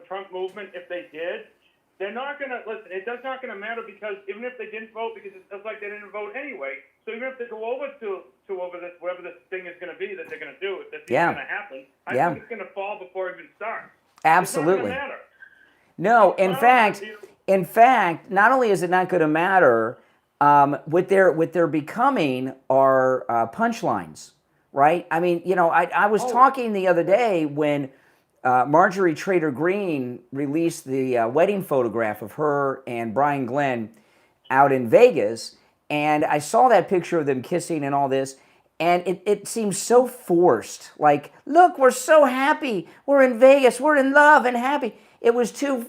Trump movement, if they did, they're not going to, listen, it's not going to matter because even if they didn't vote, because it's like they didn't vote anyway, so even if they go over to over this, whatever this thing is going to be that they're going to do, if this is going to happen, I think it's going to fall before it even starts. Absolutely. It's not going to matter. No, in fact, not only is it not going to matter, what they're becoming are punchlines, right? I mean, I was talking the other day when Marjorie Trader Greene released the wedding photograph of her and Brian Glenn out in Vegas, and I saw that picture of them kissing and all this, and it seems so forced. Like, look, we're so happy. We're in Vegas. We're in love and happy. It was too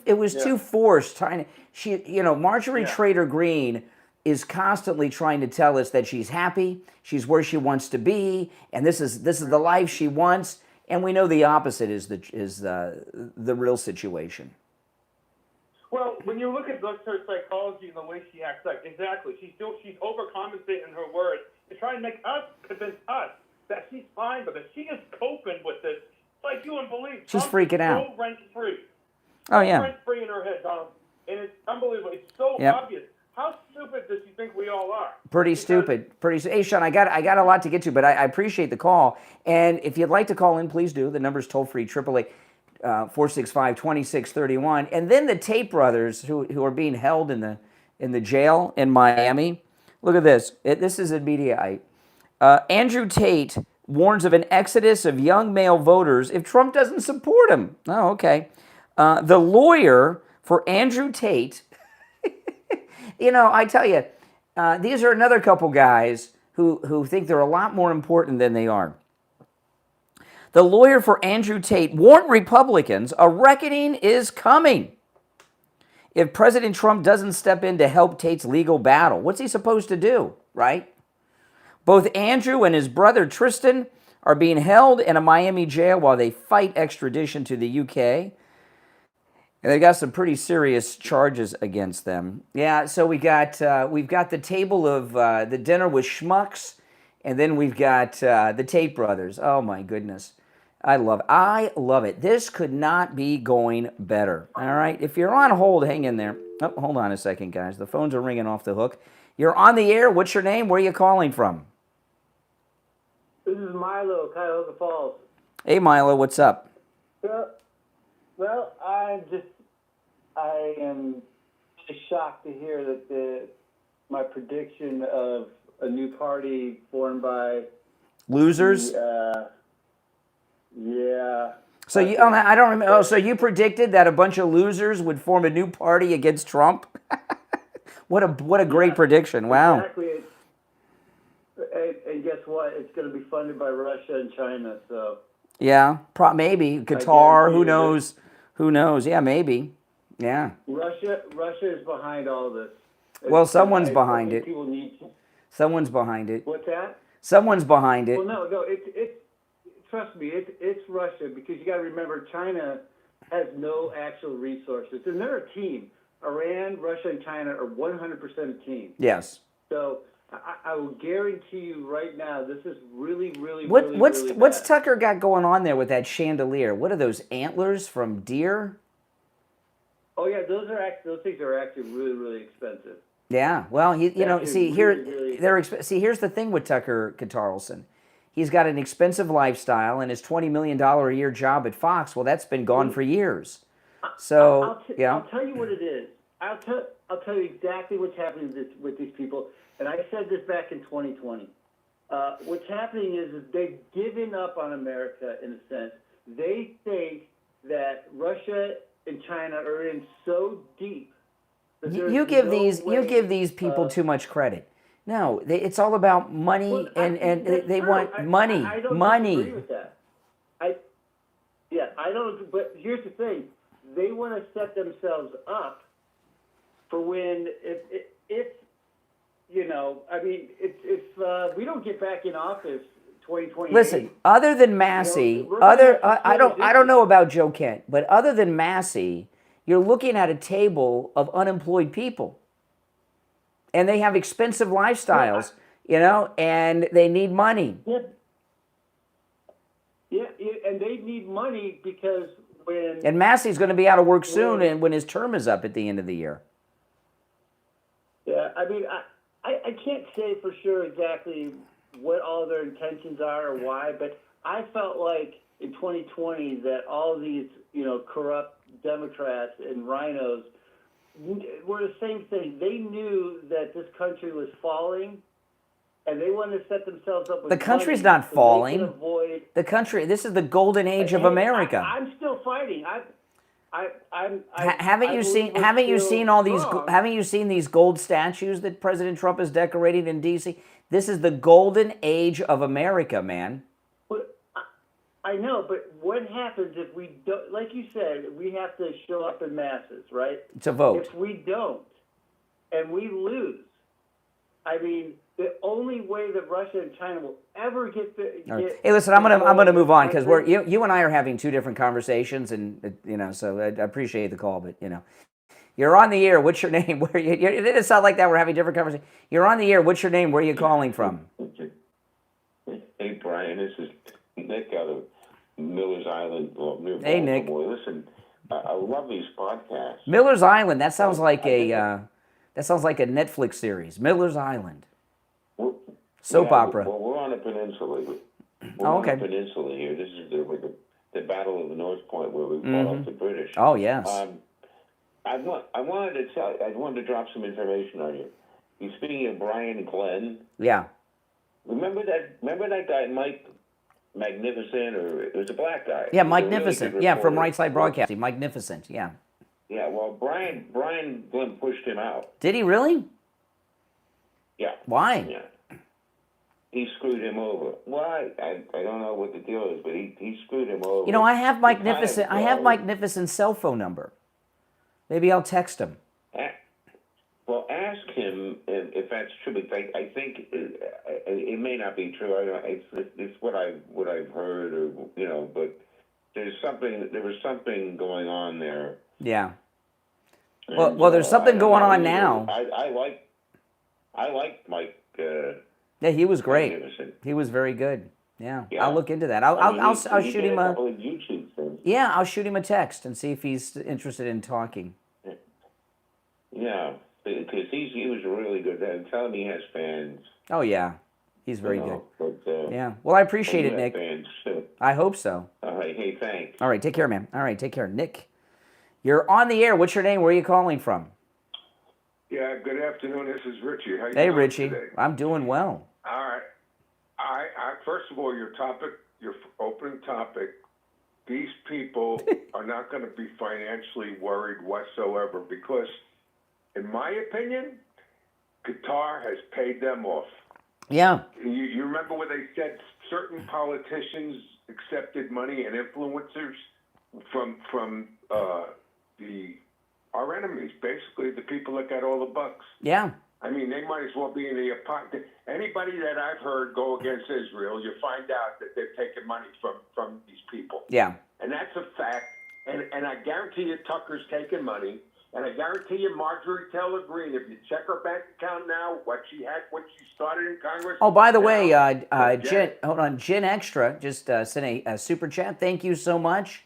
forced. Marjorie Trader Greene is constantly trying to tell us that she's happy, she's where she wants to be, and this is the life she wants. And we know the opposite is the real situation. Well, when you look at her psychology and the way she acts, like exactly, she's overcompensating her words to try and convince us that she's fine with it. She is coping with this like you wouldn't believe. She's freaking out. So rent free. Oh yeah. Rent free in her head, Donald, and it's unbelievable. It's so obvious. How stupid does she think we all are? Pretty stupid. Hey, Sean, I got a lot to get to, but I appreciate the call. And if you'd like to call in, please do. The number's toll-free, 888-465-2631. And then the Tate brothers, who are being held in the jail in Miami. Look at this. This is a Mediaite. Andrew Tate warns of an exodus of young male voters if Trump doesn't support him. Oh, okay. The lawyer for Andrew Tate... I tell you, these are another couple guys who think they're a lot more important than they are. The lawyer for Andrew Tate warned Republicans a reckoning is coming if President Trump doesn't step in to help Tate's legal battle. What's he supposed to do, right? Both Andrew and his brother Tristan are being held in a Miami jail while they fight extradition to the UK. And they've got some pretty serious charges against them. Yeah, so we've got the table of the dinner with schmucks, and then we've got the Tate brothers. Oh my goodness, I love it. This could not be going better. All right, if you're on hold, hang in there. Oh, hold on a second, guys. The phones are ringing off the hook. You're on the air. What's your name? Where are you calling from? This is Milo, Cuyahoga Falls. Hey, Milo, what's up? Well, I am just shocked to hear that my prediction of a new party formed by losers. Yeah. So I don't remember. Oh, so you predicted that a bunch of losers would form a new party against Trump? What a great prediction! Wow. Exactly. And guess what? It's going to be funded by Russia and China. So. Yeah, maybe Qatar. Who knows? Who knows? Yeah, maybe. Yeah. Russia is behind all this. Well, someone's behind it. People need to. Someone's behind it. What's that? Someone's behind it. Well, no, it's trust me, it's Russia, because you got to remember China has no actual resources, and they're a team. Iran, Russia, and China are 100% a team. Yes. So I will guarantee you right now, this is really what's Tucker got going on there with that chandelier? What are those antlers from deer? Oh yeah, those things are actually really expensive. Yeah, well, here's the thing with Tucker Carlson. He's got an expensive lifestyle, and his $20 million a year job at Fox, well, that's been gone for years. So, I'll tell you what it is. I'll tell you exactly what's happening with these people. And I said this back in 2020. What's happening is they've given up on America in a sense. They think that Russia and China are in so deep. You give these people too much credit. No, it's all about money, and they want money. I don't agree with that. I don't. But here's the thing: they want to set themselves up for when if we don't get back in office 2028. Listen, other than Massey, I don't know about Joe Kent, but other than Massey, you're looking at a table of unemployed people. And they have expensive lifestyles, and they need money. Yeah, and they need money because And Massey's going to be out of work soon, and when his term is up at the end of the year. Yeah, I mean, I can't say for sure exactly what all their intentions are or why, but I felt like in 2020 that all these, corrupt Democrats and rhinos were the same thing. They knew that this country was falling, and they wanted to set themselves up with The country's money not so falling. they could avoid. The country. This is the golden age of America. I'm still fighting. Haven't you seen all these? Haven't you seen these gold statues that President Trump is decorating in D.C.? This is the golden age of America, man. I know, but what happens if we don't? Like you said, we have to show up in masses, right? To vote. If we don't, and we lose, I mean, the only way that Russia and China will ever get the. Hey, listen, I'm gonna move on because you and I are having two different conversations, and so I appreciate the call, but you're on the air. What's your name? Where it didn't sound like that. We're having different conversations. You're on the air. What's your name? Where are you calling from? Hey, Brian, this is Nick out of Miller's Island. Near Hey, Nick. Baltimore. Listen, I love these podcasts. Miller's Island. That sounds like a Netflix series. Miller's Island. Soap opera. Well, we're on a peninsula. We're okay. on a peninsula here. This is the Battle of the North Point where we fought off the British. Oh yes. I wanted to drop some information on you. You speaking of Brian Glenn? Yeah. Remember that guy, Mike Magnificent, or it was a black guy? Yeah, Magnificent. Really from Right Side Broadcasting. Magnificent. Yeah. Yeah. Well, Brian Glenn pushed him out. Did he really? Yeah. Why? Yeah. He screwed him over. Why? I don't know what the deal is, but he screwed him over. I have Magnificent. I have Magnificent's cell phone number. Maybe I'll text him. Well, ask him if that's true. But I think it may not be true. It's what I've heard, or But there was something going on there. Yeah. And, well, there's something going on now. I like Mike. Yeah, he was great. Magnificent. He was very good. Yeah. Yeah. I'll look into that. I'll shoot him a. couple of YouTube things. Yeah, I'll shoot him a text and see if he's interested in talking. Yeah, because he was really good. I'm telling me he has fans. Oh yeah, he's very good. But, yeah. Well, I appreciate it, Nick. Fans too. I hope so. All right. Hey, thanks. All right, take care, man. All right, take care, Nick. You're on the air. What's your name? Where are you calling from? Yeah, good afternoon. This is Richie. How you Hey, doing Richie. today? I'm doing well. All right. I first of all, your opening topic, these people are not going to be financially worried whatsoever because, in my opinion, Qatar has paid them off. Yeah. You remember where they said certain politicians accepted money and influencers from our enemies, basically the people that got all the bucks. Yeah. I mean, they might as well be in the apartment. Anybody that I've heard go against Israel, you find out that they're taking money from these people. Yeah. And that's a fact. And I guarantee you Tucker's taking money. And I guarantee you Marjorie Taylor Greene, if you check her bank account now, what she started in Congress. Oh, by the way, Jen Extra just sent a super chat. Thank you so much.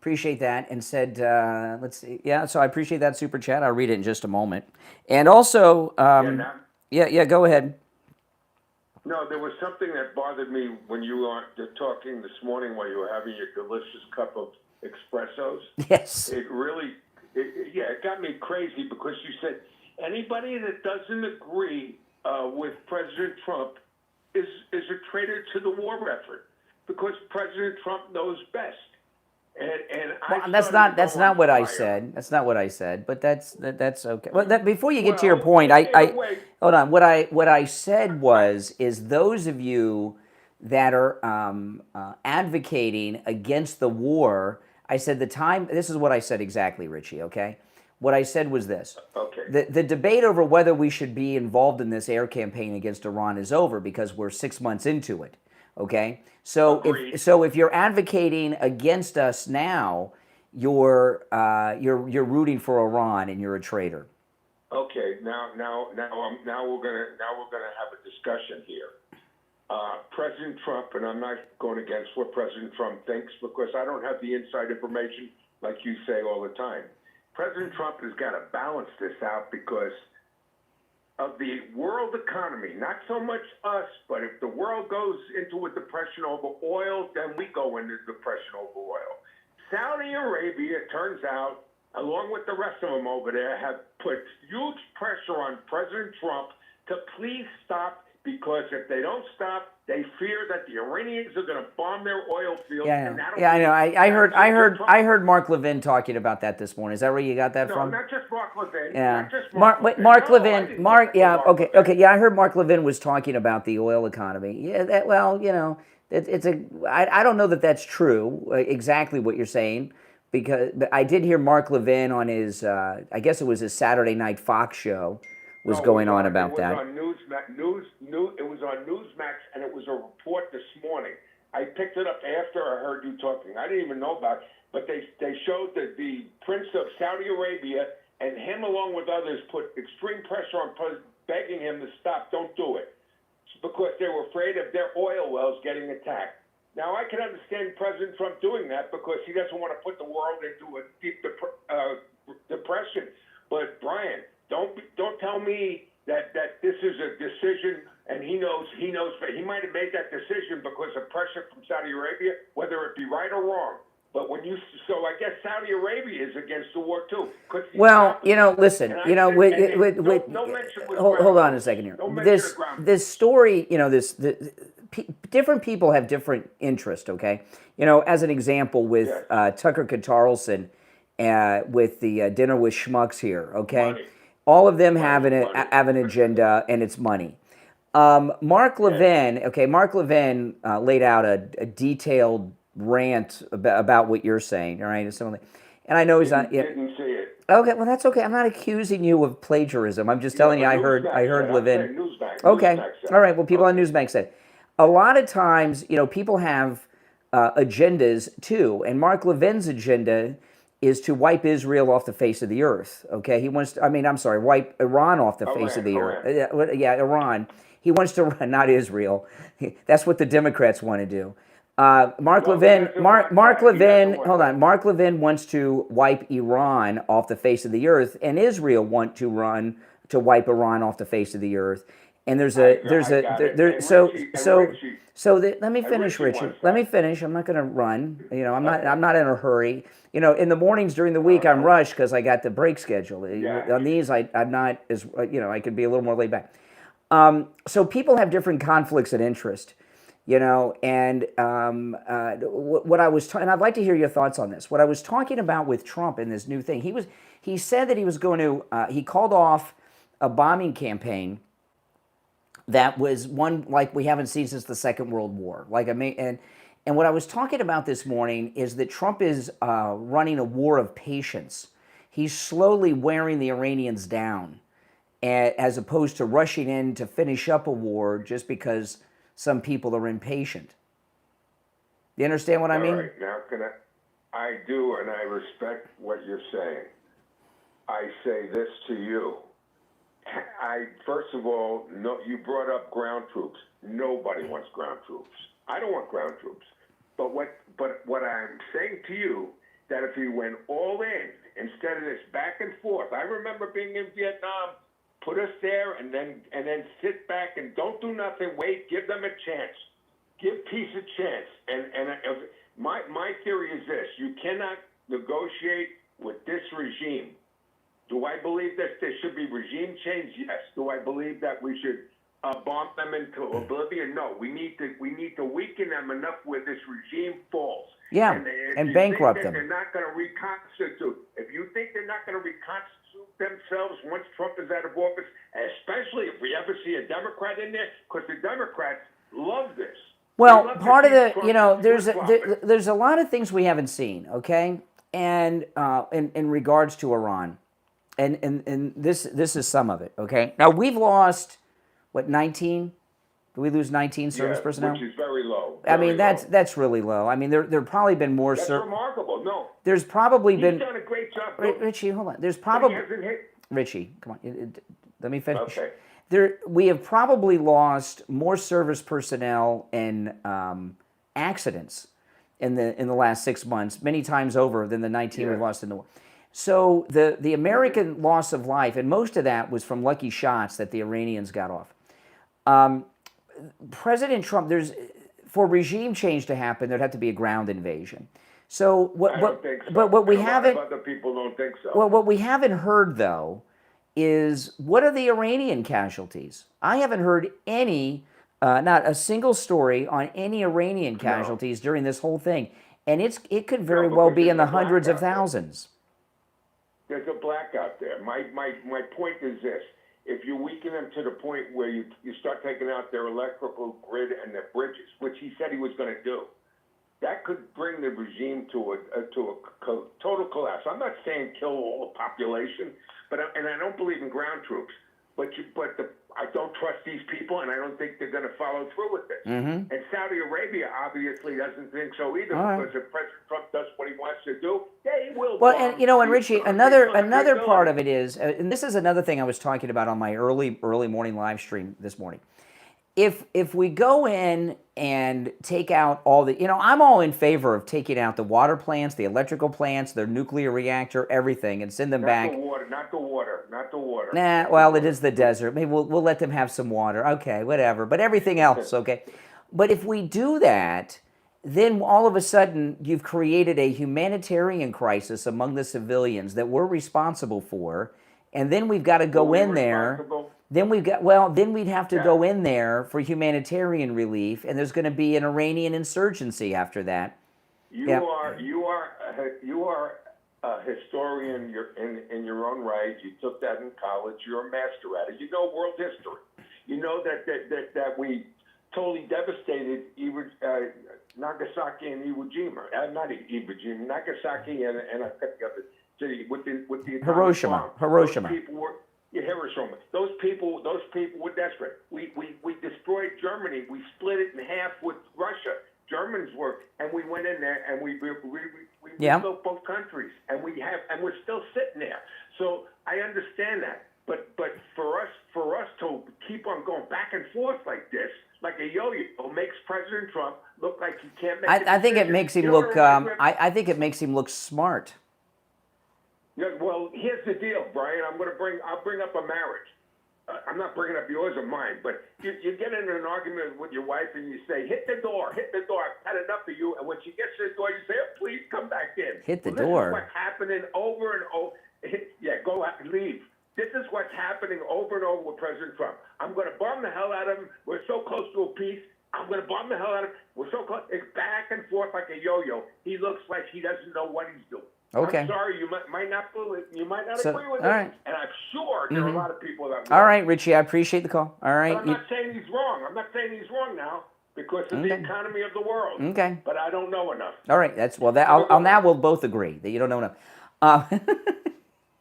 Appreciate that, and said, let's see. Yeah, so I appreciate that super chat. I'll read it in just a moment. And also, go ahead. No, there was something that bothered me when you were talking this morning while you were having your delicious cup of espressos. Yes. It really, it got me crazy because you said anybody that doesn't agree with President Trump is a traitor to the war effort because President Trump knows best. That's not what I said. That's not what I said. But that's okay. Well, before you get to your point, hold on. What I said is those of you that are advocating against the war. I said the time. This is what I said exactly, Richie. Okay. What I said was this. Okay. The debate over whether we should be involved in this air campaign against Iran is over because we're 6 months into it. Okay, so if you're advocating against us now, you're rooting for Iran and you're a traitor. Okay, now we're gonna have a discussion here. President Trump, and I'm not going against what President Trump thinks because I don't have the inside information like you say all the time. President Trump has got to balance this out because of the world economy. Not so much us, but if the world goes into a depression over oil, then we go into depression over oil. Saudi Arabia, it turns out, along with the rest of them over there, have put huge pressure on President Trump to please stop, because if they don't stop, they fear that the Iranians are going to bomb their oil fields. Yeah, I know. I heard Mark Levin talking about that this morning. Is that where you got that from? No, not just Mark Levin. Yeah. Not just Mark Levin. Mark No, Levin. I didn't Mark. get that Yeah. from Mark Okay. Levin. Okay. Yeah, I heard Mark Levin was talking about the oil economy. Yeah. That. Well, you know, it's a. I don't know that that's true. Exactly what you're saying, because I did hear Mark Levin on his. I guess it was his Saturday Night Fox show. Was going on about that. It was on Newsmax, and it was a report this morning. I picked it up after I heard you talking. I didn't even know about it, but they showed that the Prince of Saudi Arabia and him, along with others, put extreme pressure on begging him to stop. Don't do it, because they were afraid of their oil wells getting attacked. Now, I can understand President Trump doing that because he doesn't want to put the world into a deep depression. But Brian, don't tell me that this is a decision, and he knows, but he might have made that decision because of pressure from Saudi Arabia, whether it be right or wrong. But so I guess Saudi Arabia is against the war too. Well, you know, listen, you know, hold on a second here. This story, you know, different people have different interests. Okay, you know, as an example, with Tucker Carlson, with the Dinner with Schmucks here. Okay. Money. All of them have an agenda, and it's money. Mark Levin, Mark Levin laid out a detailed rant about what you're saying, all right? And I know he's not. Yeah. Didn't see it. Okay, well that's okay. I'm not accusing you of plagiarism. I'm just telling you I heard Levin. Okay, all right. Well, people on Newsmax said a lot of times, you know, people have agendas too, and Mark Levin's agenda is to wipe Israel off the face of the earth. Okay, he wants to, wipe Iran off the face of the earth. Yeah, Iran. He wants to run, not Israel. That's what the Democrats want to do. Mark Levin wants to wipe Iran off the face of the earth, and Israel want to wipe Iran off the face of the earth. And let me finish, Richie. Let me finish. I'm not going to run. You know, I'm not in a hurry. You know, in the mornings during the week, I'm rushed because I got the break schedule. On these, I'm not as, you know, I could be a little more laid back. So people have different conflicts of interest, you know, and what I was and I'd like to hear your thoughts on this. What I was talking about with Trump and this new thing, he said that he was going to, he called off a bombing campaign that was one like we haven't seen since the Second World War. And what I was talking about this morning is that Trump is running a war of patience. He's slowly wearing the Iranians down, as opposed to rushing in to finish up a war just because some people are impatient. Do you understand what I mean? All right, now I do, and I respect what you're saying. I say this to you. First of all, you brought up ground troops. Nobody wants ground troops. I don't want ground troops. But what I'm saying to you, that if he went all in instead of this back and forth, I remember being in Vietnam. Put us there and then sit back and don't do nothing. Wait, give them a chance. Give peace a chance. And my theory is this: you cannot negotiate with this regime. Do I believe that there should be regime change? Yes. Do I believe that we should bomb them into oblivion? No. We need to weaken them enough where this regime falls. Yeah, and bankrupt them. They're not going to reconstitute. If you think they're not going to reconstitute themselves once Trump is out of office, especially if we ever see a Democrat in there, because the Democrats love this. Well, part of the, you know, there's a lot of things we haven't seen, okay, and in regards to Iran, and this is some of it, okay. Now we've lost what, 19? Did we lose 19 service personnel? Which is very low. I mean, that's really low. I mean, there probably been more. That's remarkable. No. There's probably He's been. done a great job. Richie, hold on. There's probably. Richie, come on. Let me finish. Okay. We have probably lost more service personnel in accidents in the last 6 months, many times over than the 19 we lost in the war. So the American loss of life, and most of that was from lucky shots that the Iranians got off. President Trump, for regime change to happen, there'd have to be a ground invasion. So I don't think so. but what we And haven't, a lot of other people don't think so. well, what we haven't heard though is what are the Iranian casualties? I haven't heard any, not a single story on any Iranian casualties during this whole thing, and it could very well be in the hundreds of thousands. There's a blackout there. My point is this. If you weaken them to the point where you start taking out their electrical grid and their bridges, which he said he was going to do, that could bring the regime to a total collapse. I'm not saying kill all the population, and I don't believe in ground troops, I don't trust these people, and I don't think they're going to follow through with this. And Saudi Arabia obviously doesn't think so either, because if President Trump does what he wants to do, he will. Well, and Richie, another part of it is, and this is another thing I was talking about on my early morning live stream this morning. If we go in and take out all the, I'm all in favor of taking out the water plants, the electrical plants, their nuclear reactor, everything, and send them back. Not the water. Nah, well, it is the desert. Maybe we'll let them have some water. Okay, whatever. But everything else, okay. But if we do that, then all of a sudden you've created a humanitarian crisis among the civilians that we're responsible for, and then we've got to go in there. Then we'd have to go in there for humanitarian relief, and there's going to be an Iranian insurgency after that. You are a historian. You're in your own right. You took that in college. You're a master at it. You know world history. You know that we totally devastated Nagasaki and Iwo Jima. Not Iwo Jima. Nagasaki and I forget the other city with the Hiroshima. Hiroshima. Those people were desperate. We destroyed Germany. We split it in half with Russia. Germans were, and we went in there and we built both countries, and we're still sitting there. So I understand that, but for us to keep on going back and forth like this, like a yo-yo, makes President Trump look like he can't make. I think it makes him look. I think it makes him look smart. Yeah, well, here's the deal, Brian. I'll bring up a marriage. I'm not bringing up yours or mine, but you get into an argument with your wife and you say, hit the door, I've had enough of you. And when she gets to the door, you say, oh, please come back in. Hit the door. This is what's happening over and over. Yeah, go out and leave. This is what's happening over and over with President Trump. I'm going to bomb the hell out of him. We're so close to a peace. I'm going to bomb the hell out of him. We're so close. It's back and forth like a yo-yo. He looks like he doesn't know what he's doing. Okay. I'm sorry, you might not agree with it, right. and I'm sure there are a lot of people that will. All right, Richie, I appreciate the call. All right. But I'm not saying he's wrong. I'm not saying he's wrong now because of the economy of the world. Okay. But I don't know enough. All right. On that we'll both agree that you don't know enough.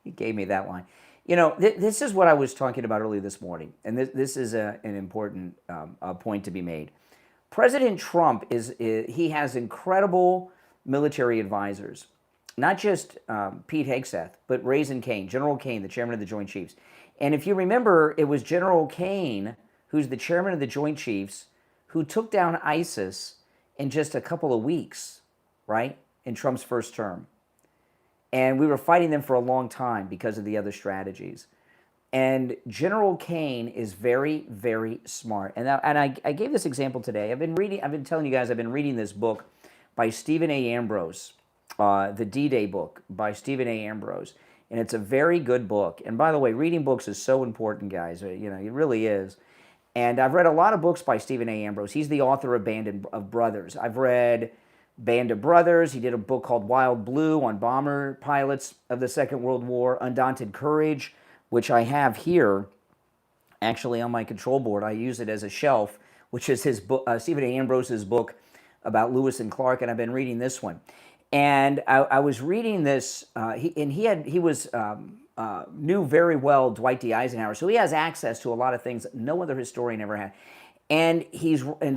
He gave me that line. This is what I was talking about earlier this morning, and this is an important point to be made. President Trump he has incredible military advisors. Not just Pete Hegseth, but Raisin Kane, General Kane, the chairman of the Joint Chiefs. And if you remember, it was General Kane, who's the chairman of the Joint Chiefs, who took down ISIS in just a couple of weeks, right, in Trump's first term. And we were fighting them for a long time because of the other strategies. And General Kane is very, very smart. And I gave this example today. I've been telling you guys, I've been reading this book by Stephen A. Ambrose. The D-Day book by Stephen A. Ambrose, and it's a very good book. And by the way, reading books is so important, guys. It really is. And I've read a lot of books by Stephen A. Ambrose. He's the author of Band of Brothers. I've read Band of Brothers. He did a book called Wild Blue on bomber pilots of the Second World War. Undaunted Courage, which I have here, actually on my control board. I use it as a shelf, which is his book, Stephen A. Ambrose's book about Lewis and Clark, and I've been reading this one. And I was reading this, he knew very well Dwight D. Eisenhower, so he has access to a lot of things that no other historian ever had. And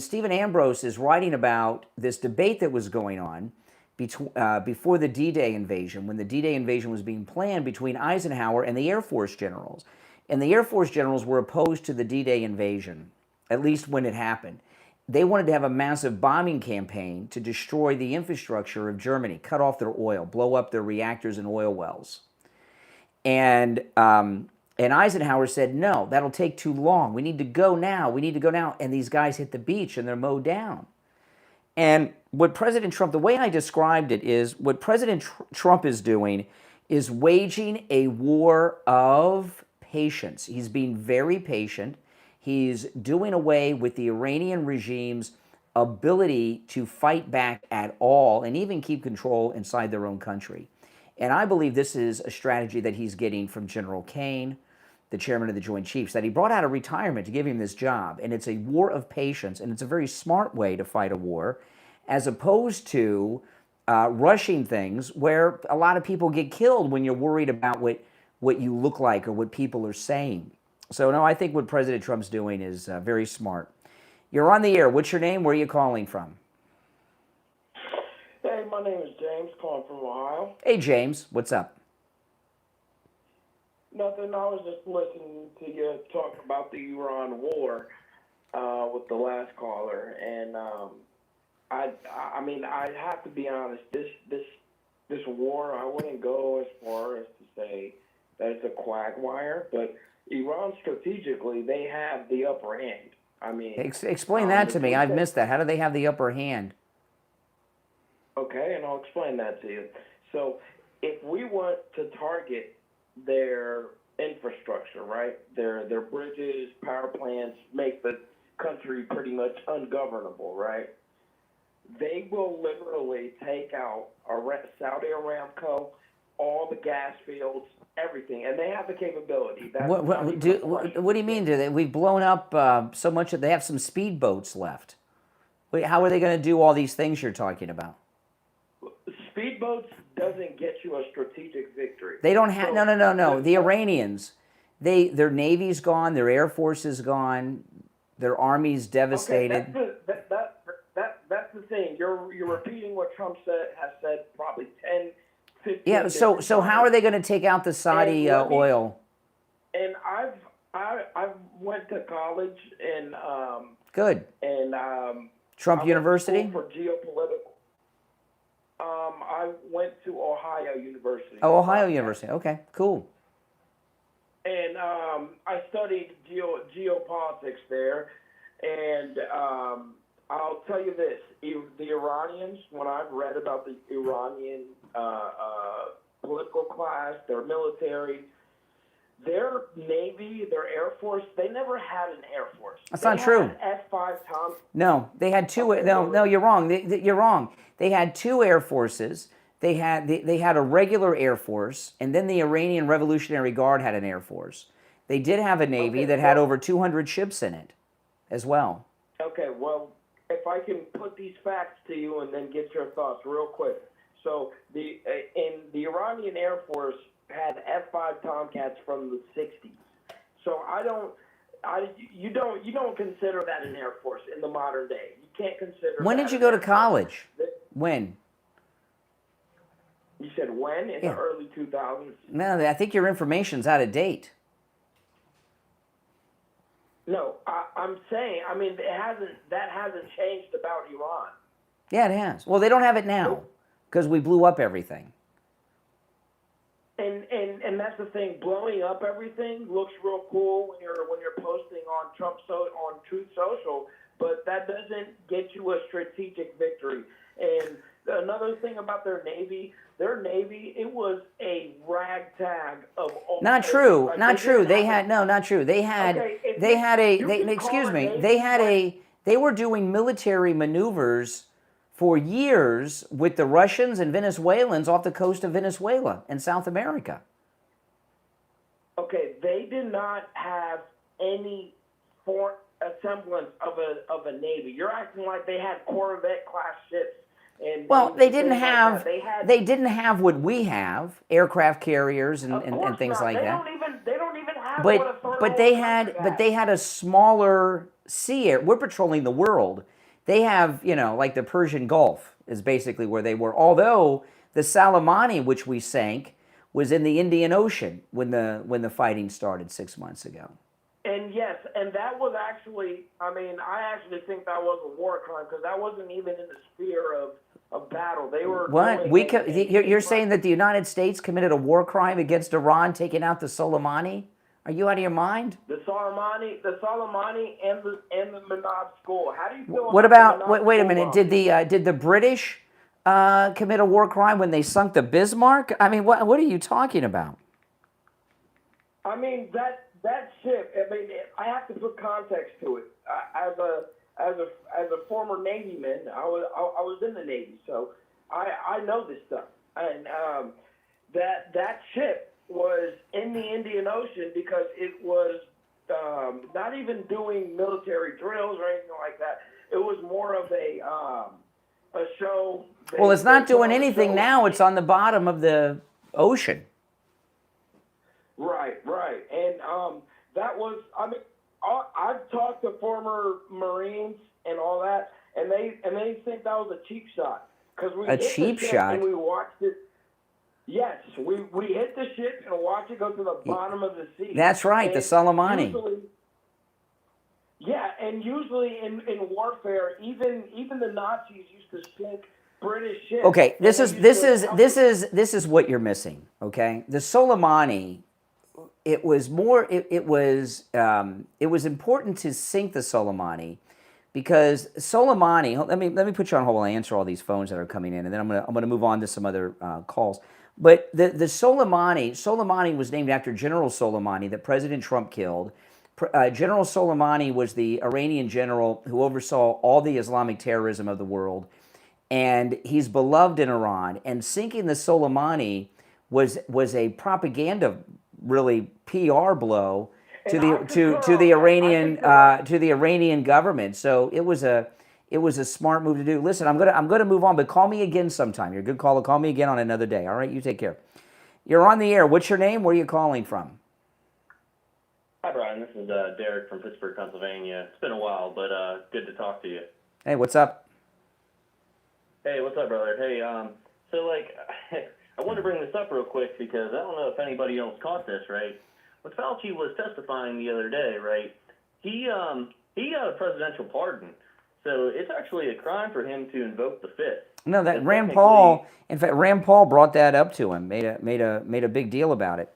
Stephen Ambrose is writing about this debate that was going on before the D-Day invasion, when the D-Day invasion was being planned between Eisenhower and the Air Force generals. And the Air Force generals were opposed to the D-Day invasion, at least when it happened. they wanted to have a massive bombing campaign to destroy the infrastructure of Germany, cut off their oil, blow up their reactors and oil wells. And Eisenhower said, no, that'll take too long. We need to go now. We need to go now. And these guys hit the beach and they're mowed down. And what President Trump, the way I described it is, what President Trump is doing is waging a war of patience. He's being very patient. He's doing away with the Iranian regime's ability to fight back at all and even keep control inside their own country. And I believe this is a strategy that he's getting from General Kane, the chairman of the Joint Chiefs, that he brought out of retirement to give him this job. And it's a war of patience, and it's a very smart way to fight a war, as opposed to rushing things where a lot of people get killed when you're worried about what you look like or what people are saying. So, no, I think what President Trump's doing is very smart. You're on the air. What's your name? Where are you calling from? Hey, my name is James, calling from Ohio. Hey, James. What's up? Nothing. I was just listening to you talk about the Iran war with the last caller, and I mean, I have to be honest. This war, I wouldn't go as far as to say that it's a quagmire, but Iran strategically, they have the upper hand. I mean, Explain that to me. I've missed that. How do they have the upper hand? Okay, and I'll explain that to you. So, if we want to target their infrastructure, right? Their bridges, power plants, make the country pretty much ungovernable, right? They will literally take out Saudi Aramco, all the gas fields, everything, and they have the capability. What do you mean? We've blown up so much that they have some speedboats left. How are they going to do all these things you're talking about? Speedboats doesn't get you a strategic victory. They don't have. No. The Iranians, their navy's gone, their air force is gone, their army's devastated. Okay, that's the thing. You're repeating what Trump has said probably 10, 15 Yeah. So how are they going to take out the Saudi oil? And I went to college in Good. Trump University. For geopolitical. I went to Ohio University. Oh, Ohio University. Okay, cool. And I studied geopolitics there, and I'll tell you this: the Iranians. When I've read about the Iranian political class, their military, their Navy, their Air Force, they never had an Air Force. That's not true. F-5 Tom. No, they had two. No, you're wrong. You're wrong. They had two Air Forces. They had a regular Air Force, and then the Iranian Revolutionary Guard had an Air Force. They did have a Navy that had over 200 ships in it, as well. Okay, well, if I can put these facts to you and then get your thoughts real quick. So the Iranian Air Force had F-5 Tomcats from the 60s. So you don't consider that an Air Force in the modern day. You can't consider. When did you go to college? When? You said when? In the early 2000s? No, I think your information's out of date. No, I'm saying, I mean, that hasn't changed about Iran. Yeah, it has. Well, they don't have it now because we blew up everything. And that's the thing. Blowing up everything looks real cool when you're posting on on Truth Social, but that doesn't get you a strategic victory. And another thing about their Navy, it was a ragtag of all. Not true. Not true. They had not true. They were doing military maneuvers for years with the Russians and Venezuelans off the coast of Venezuela in South America. Okay, they did not have any semblance of a Navy. You're acting like they had Corvette class ships. They didn't have what we have, aircraft carriers and things like that. They don't even have. But they had a smaller sea air. We're patrolling the world. They have, like the Persian Gulf is basically where they were. Although the Soleimani, which we sank, was in the Indian Ocean when the fighting started 6 months ago. And yes, and that was actually, I actually think that was a war crime because that wasn't even in the sphere of battle. They were What? You're saying that the United States committed a war crime against Iran, taking out the Soleimani? Are you out of your mind? the Soleimani, and the Manab school. How do you feel? What about about? the Manab Wait a school minute. bombing? Did the British commit a war crime when they sunk the Bismarck? I mean, what are you talking about? I mean that ship. I mean, I have to put context to it. As a former Navy man, I was in the Navy, so I know this stuff. And that ship was in the Indian Ocean because it was not even doing military drills or anything like that. It was more of a show. Well, it's not doing anything now. It's on the bottom of the ocean. Right. And that was, I've talked to former Marines and all that, and they think that was a cheap shot. Cause we hit cheap the ship shot? and we watched it. Yes, we hit the ship and watched it go to the bottom of the sea. That's right, and the Soleimani. Usually in warfare, even the Nazis used to sink British ships. Okay, this is what you're missing. Okay, the Soleimani. It was important to sink the Soleimani because Soleimani. Let me put you on hold while I answer all these phones that are coming in, and then I'm gonna move on to some other calls. But the Soleimani was named after General Soleimani that President Trump killed. General Soleimani was the Iranian general who oversaw all the Islamic terrorism of the world, and he's beloved in Iran. And sinking the Soleimani was a propaganda, really PR blow to the Iranian government. So it was a smart move to do. Listen, I'm gonna move on, but call me again sometime. You're a good caller. Call me again on another day. All right, you take care. You're on the air. What's your name? Where are you calling from? Hi, Brian. This is Derek from Pittsburgh, Pennsylvania. It's been a while, but good to talk to you. Hey, what's up? Hey, what's up, brother? Hey, so I wanted to bring this up real quick because I don't know if anybody else caught this, right? When Fauci was testifying the other day, right, he got a presidential pardon. So it's actually a crime for him to invoke the Fifth. No, that Rand Paul. In fact, Rand Paul brought that up to him. Made a big deal about it.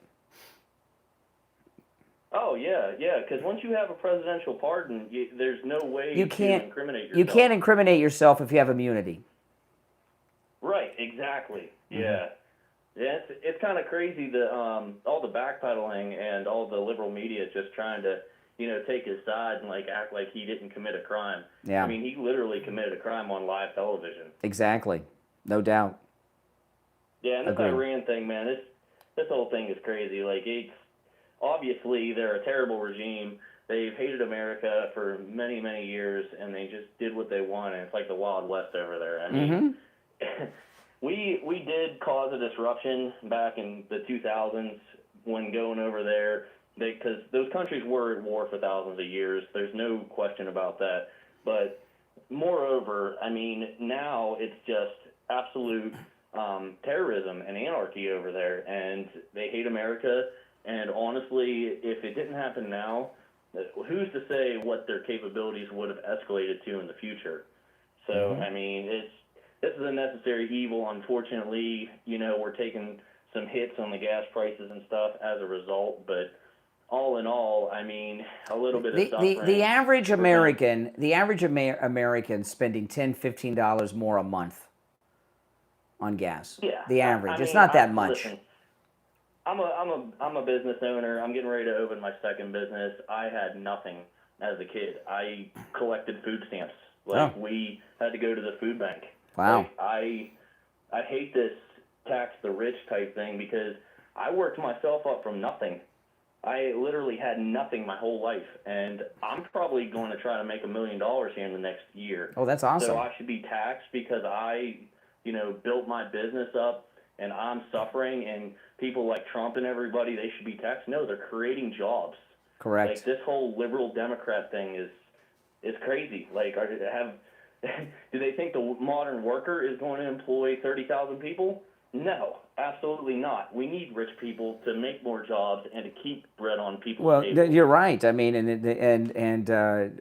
Oh yeah, because once you have a presidential pardon, there's no way to incriminate yourself. You can't incriminate yourself if you have immunity. Right, exactly. Yeah. Yeah, it's kind of crazy that all the backpedaling and all the liberal media just trying to, take his side and act like he didn't commit a crime. Yeah. I mean, he literally committed a crime on live television. Exactly. No doubt. Yeah, and this Agreed. Iran thing, man, this whole thing is crazy. It's obviously they're a terrible regime. They've hated America for many, many years, and they just did what they want, and it's like the Wild West over there. I mean, we did cause a disruption back in the 2000s when going over there, because those countries were at war for thousands of years. There's no question about that. But moreover, I mean, now it's just absolute terrorism and anarchy over there, and they hate America. And honestly, if it didn't happen now, who's to say what their capabilities would have escalated to in the future? So, I mean, this is a necessary evil. Unfortunately, we're taking some hits on the gas prices and stuff as a result, but all in all, I mean, a little bit of suffering. The average American, American spending $10, $15 more a month on gas. Yeah. The average. I mean, it's not that much. Listen, I'm a business owner. I'm getting ready to open my second business. I had nothing as a kid. I collected food stamps. We had to go to the food bank. Wow. I hate this tax the rich type thing because I worked myself up from nothing. I literally had nothing my whole life, and I'm probably going to try to make $1 million here in the next year. Oh, that's awesome. So I should be taxed because I, built my business up, and I'm suffering, and people like Trump and everybody, they should be taxed. No, they're creating jobs. Correct. This whole liberal Democrat thing is crazy. Do they think the modern worker is going to employ 30,000 people? No, absolutely not. We need rich people to make more jobs and to keep bread on people's Well, tables. you're right. I mean, and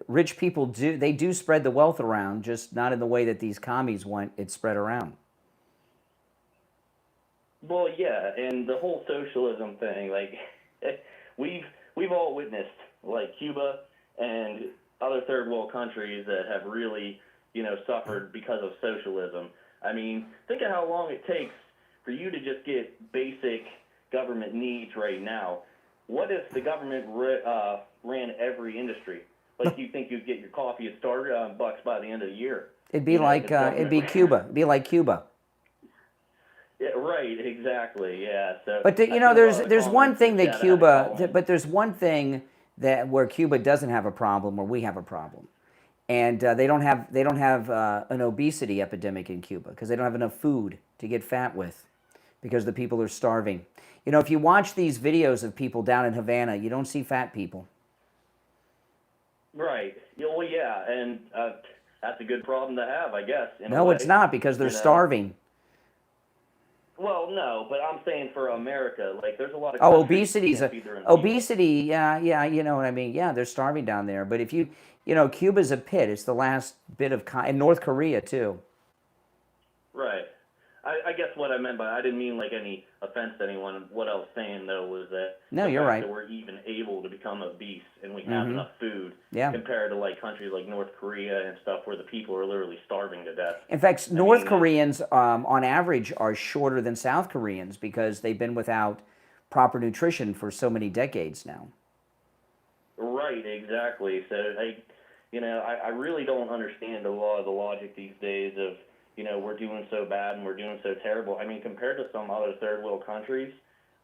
rich people do spread the wealth around, just not in the way that these commies want it spread around. Well, yeah, and the whole socialism thing, like we've all witnessed, like Cuba and other third world countries that have really, suffered because of socialism. I mean, think of how long it takes for you to just get basic government needs right now. What if the government ran every industry? Like, you think you'd get your coffee at Starbucks by the end of the year? It'd be like it'd be Cuba. It'd be like Cuba. Yeah, right, exactly, yeah. So, But there's one thing that Cuba, but there's one thing that where Cuba doesn't have a problem, where we have a problem, and they don't have an obesity epidemic in Cuba because they don't have enough food to get fat with, because the people are starving. If you watch these videos of people down in Havana, you don't see fat people. Right. Well, yeah, and that's a good problem to have, I guess. No, it's not, because they're starving. Well, no, but I'm saying for America, like, there's a lot of obesity, yeah, you know what I mean. Yeah, they're starving down there. But if Cuba's a pit. It's the last bit of, and North Korea too. Right. I guess what I meant by, I didn't mean like any offense to anyone. What I was saying though was that you're right. That we're even able to become obese and we have enough food compared to like countries like North Korea and stuff where the people are literally starving to death. In fact, North Koreans on average are shorter than South Koreans because they've been without proper nutrition for so many decades now. Right, exactly. So I really don't understand a lot of the logic these days of, we're doing so bad and we're doing so terrible. I mean, compared to some other third world countries,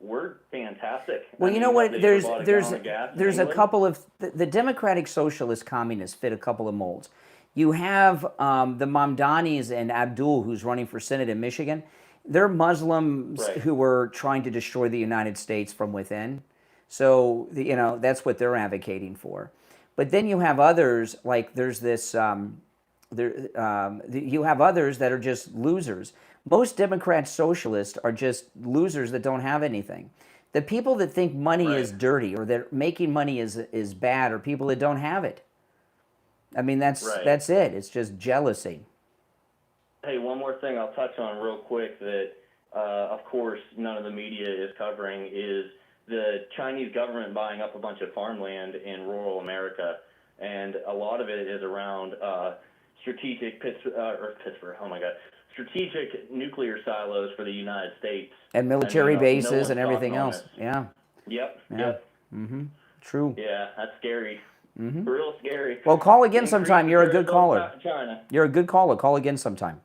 we're fantastic. Well, you know what? There's a couple of the Democratic Socialist Communists fit a couple of molds. You have the Mamdanis and Abdul, who's running for Senate in Michigan. They're Muslims who were trying to destroy the United States from within. So that's what they're advocating for. But then you have others, like there's this. You have others that are just losers. Most Democrat socialists are just losers that don't have anything. The people that think money is dirty or that making money is bad are people that don't have it. I mean, that's it. It's just jealousy. Hey, one more thing I'll touch on real quick that, of course, none of the media is covering is the Chinese government buying up a bunch of farmland in rural America, and a lot of it is around strategic nuclear silos for the United States. And military bases and everything else. Yeah. Yep. True. Yeah, that's scary. Real scary. Well, call again sometime. You're a good caller. China. You're a good caller. Call again sometime.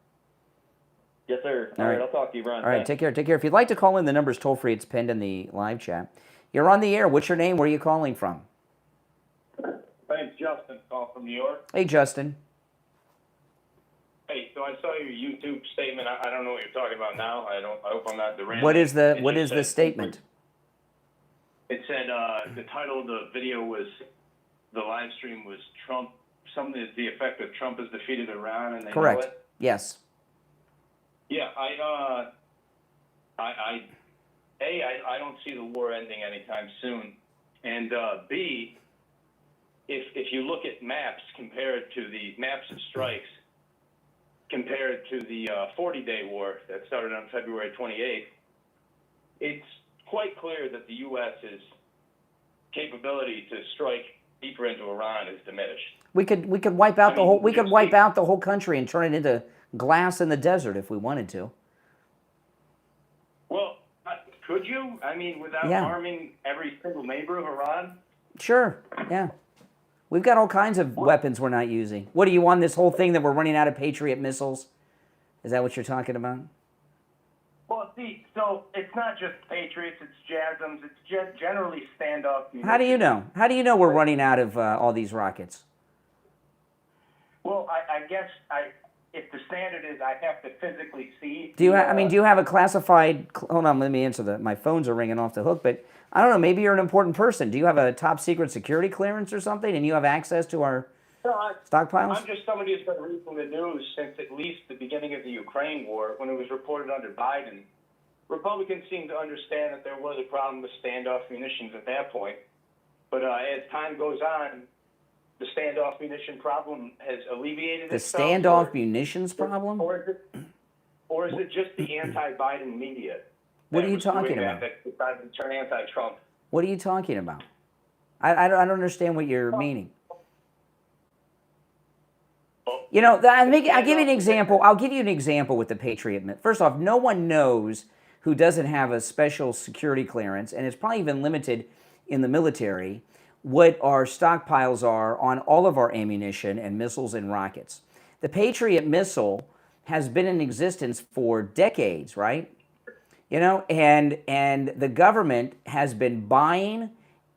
Yes, sir. All right, I'll talk to you, Brian. All right, take care. Take care. If you'd like to call in, the number's toll free. It's pinned in the live chat. You're on the air. What's your name? Where are you calling from? My name's Justin, calling from New York. Hey, Justin. Hey, so I saw your YouTube statement. I don't know what you're talking about now. I hope I'm not derailing. What is the statement? It said the title of the video was, the live stream was Trump, something to the effect of Trump has defeated Iran and they Correct. know it. Yes. Yeah, I don't see the war ending anytime soon. And B, if you look at maps compared to the maps of strikes, compared to the 40-day war that started on February 28th, it's quite clear that the U.S.'s capability to strike deeper into Iran is diminished. We could wipe out the whole. We could wipe out the whole country and turn it into glass in the desert if we wanted to. Well, could you? I mean, without harming every single neighbor of Iran? Sure. Yeah. We've got all kinds of weapons we're not using. What do you want, this whole thing that we're running out of Patriot missiles? Is that what you're talking about? Well, see, so it's not just Patriots, it's JASMs, it's generally stand-off. How do you know? How do you know we're running out of all these rockets? Well, I guess if the standard is I have to physically see. Do you have a classified? Hold on, let me answer that. My phones are ringing off the hook, but I don't know. Maybe you're an important person. Do you have a top secret security clearance or something, and you have access to our stockpiles? I'm just somebody who's been reading the news since at least the beginning of the Ukraine war, when it was reported under Biden Republicans seem to understand that there was a problem with standoff munitions at that point. But as time goes on, the standoff munition problem has alleviated The itself. standoff munitions problem? Or is it just the anti-Biden media? What that are you was doing talking that, about? that decided to turn anti-Trump? What are you talking about? I don't understand what you're meaning. You know, I'll give you an example. I'll give you an example with the Patriot. First off, no one knows who doesn't have a special security clearance, and it's probably even limited in the military, what our stockpiles are on all of our ammunition and missiles and rockets. The Patriot missile has been in existence for decades, right? You know, and the government has been buying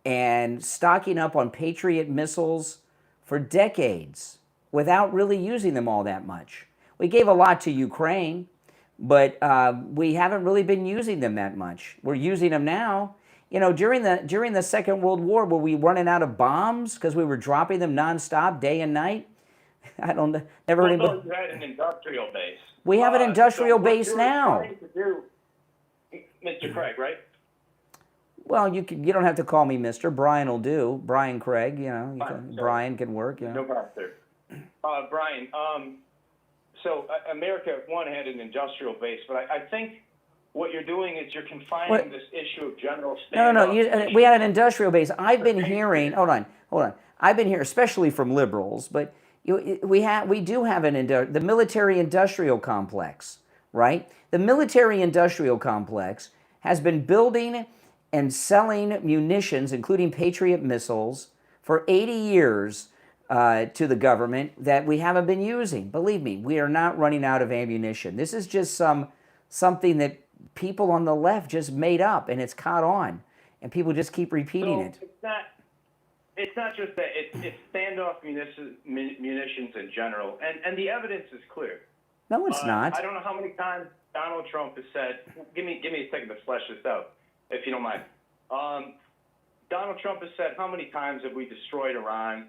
and stocking up on Patriot missiles for decades without really using them all that much. We gave a lot to Ukraine, but we haven't really been using them that much. We're using them now. You know, during the Second World War, were we running out of bombs because we were dropping them nonstop, day and night? I don't never heard anybody. You had an industrial base. We have an industrial base what now. you're trying to do, Mr. Craig, right? Well, you don't have to call me Mr. Brian will do. Brian Craig, you know, Fine, Brian can work. You know. No problem, sir. Brian, so America, one, had an industrial base, but I think what you're doing is you're confining this issue of general standoff. No. We had an industrial base. I've been hearing. Hold on. I've been hearing, especially from liberals, but we do have the military-industrial complex, right? The military-industrial complex has been building and selling munitions, including Patriot missiles, for 80 years to the government that we haven't been using. Believe me, we are not running out of ammunition. This is just something that people on the left just made up, and it's caught on, and people just keep repeating it. It's not just that. It's standoff munitions in general, and the evidence is clear. No, it's not. I don't know how many times Donald Trump has said. Give me a second to flesh this out, if you don't mind. Donald Trump has said, how many times have we destroyed Iran,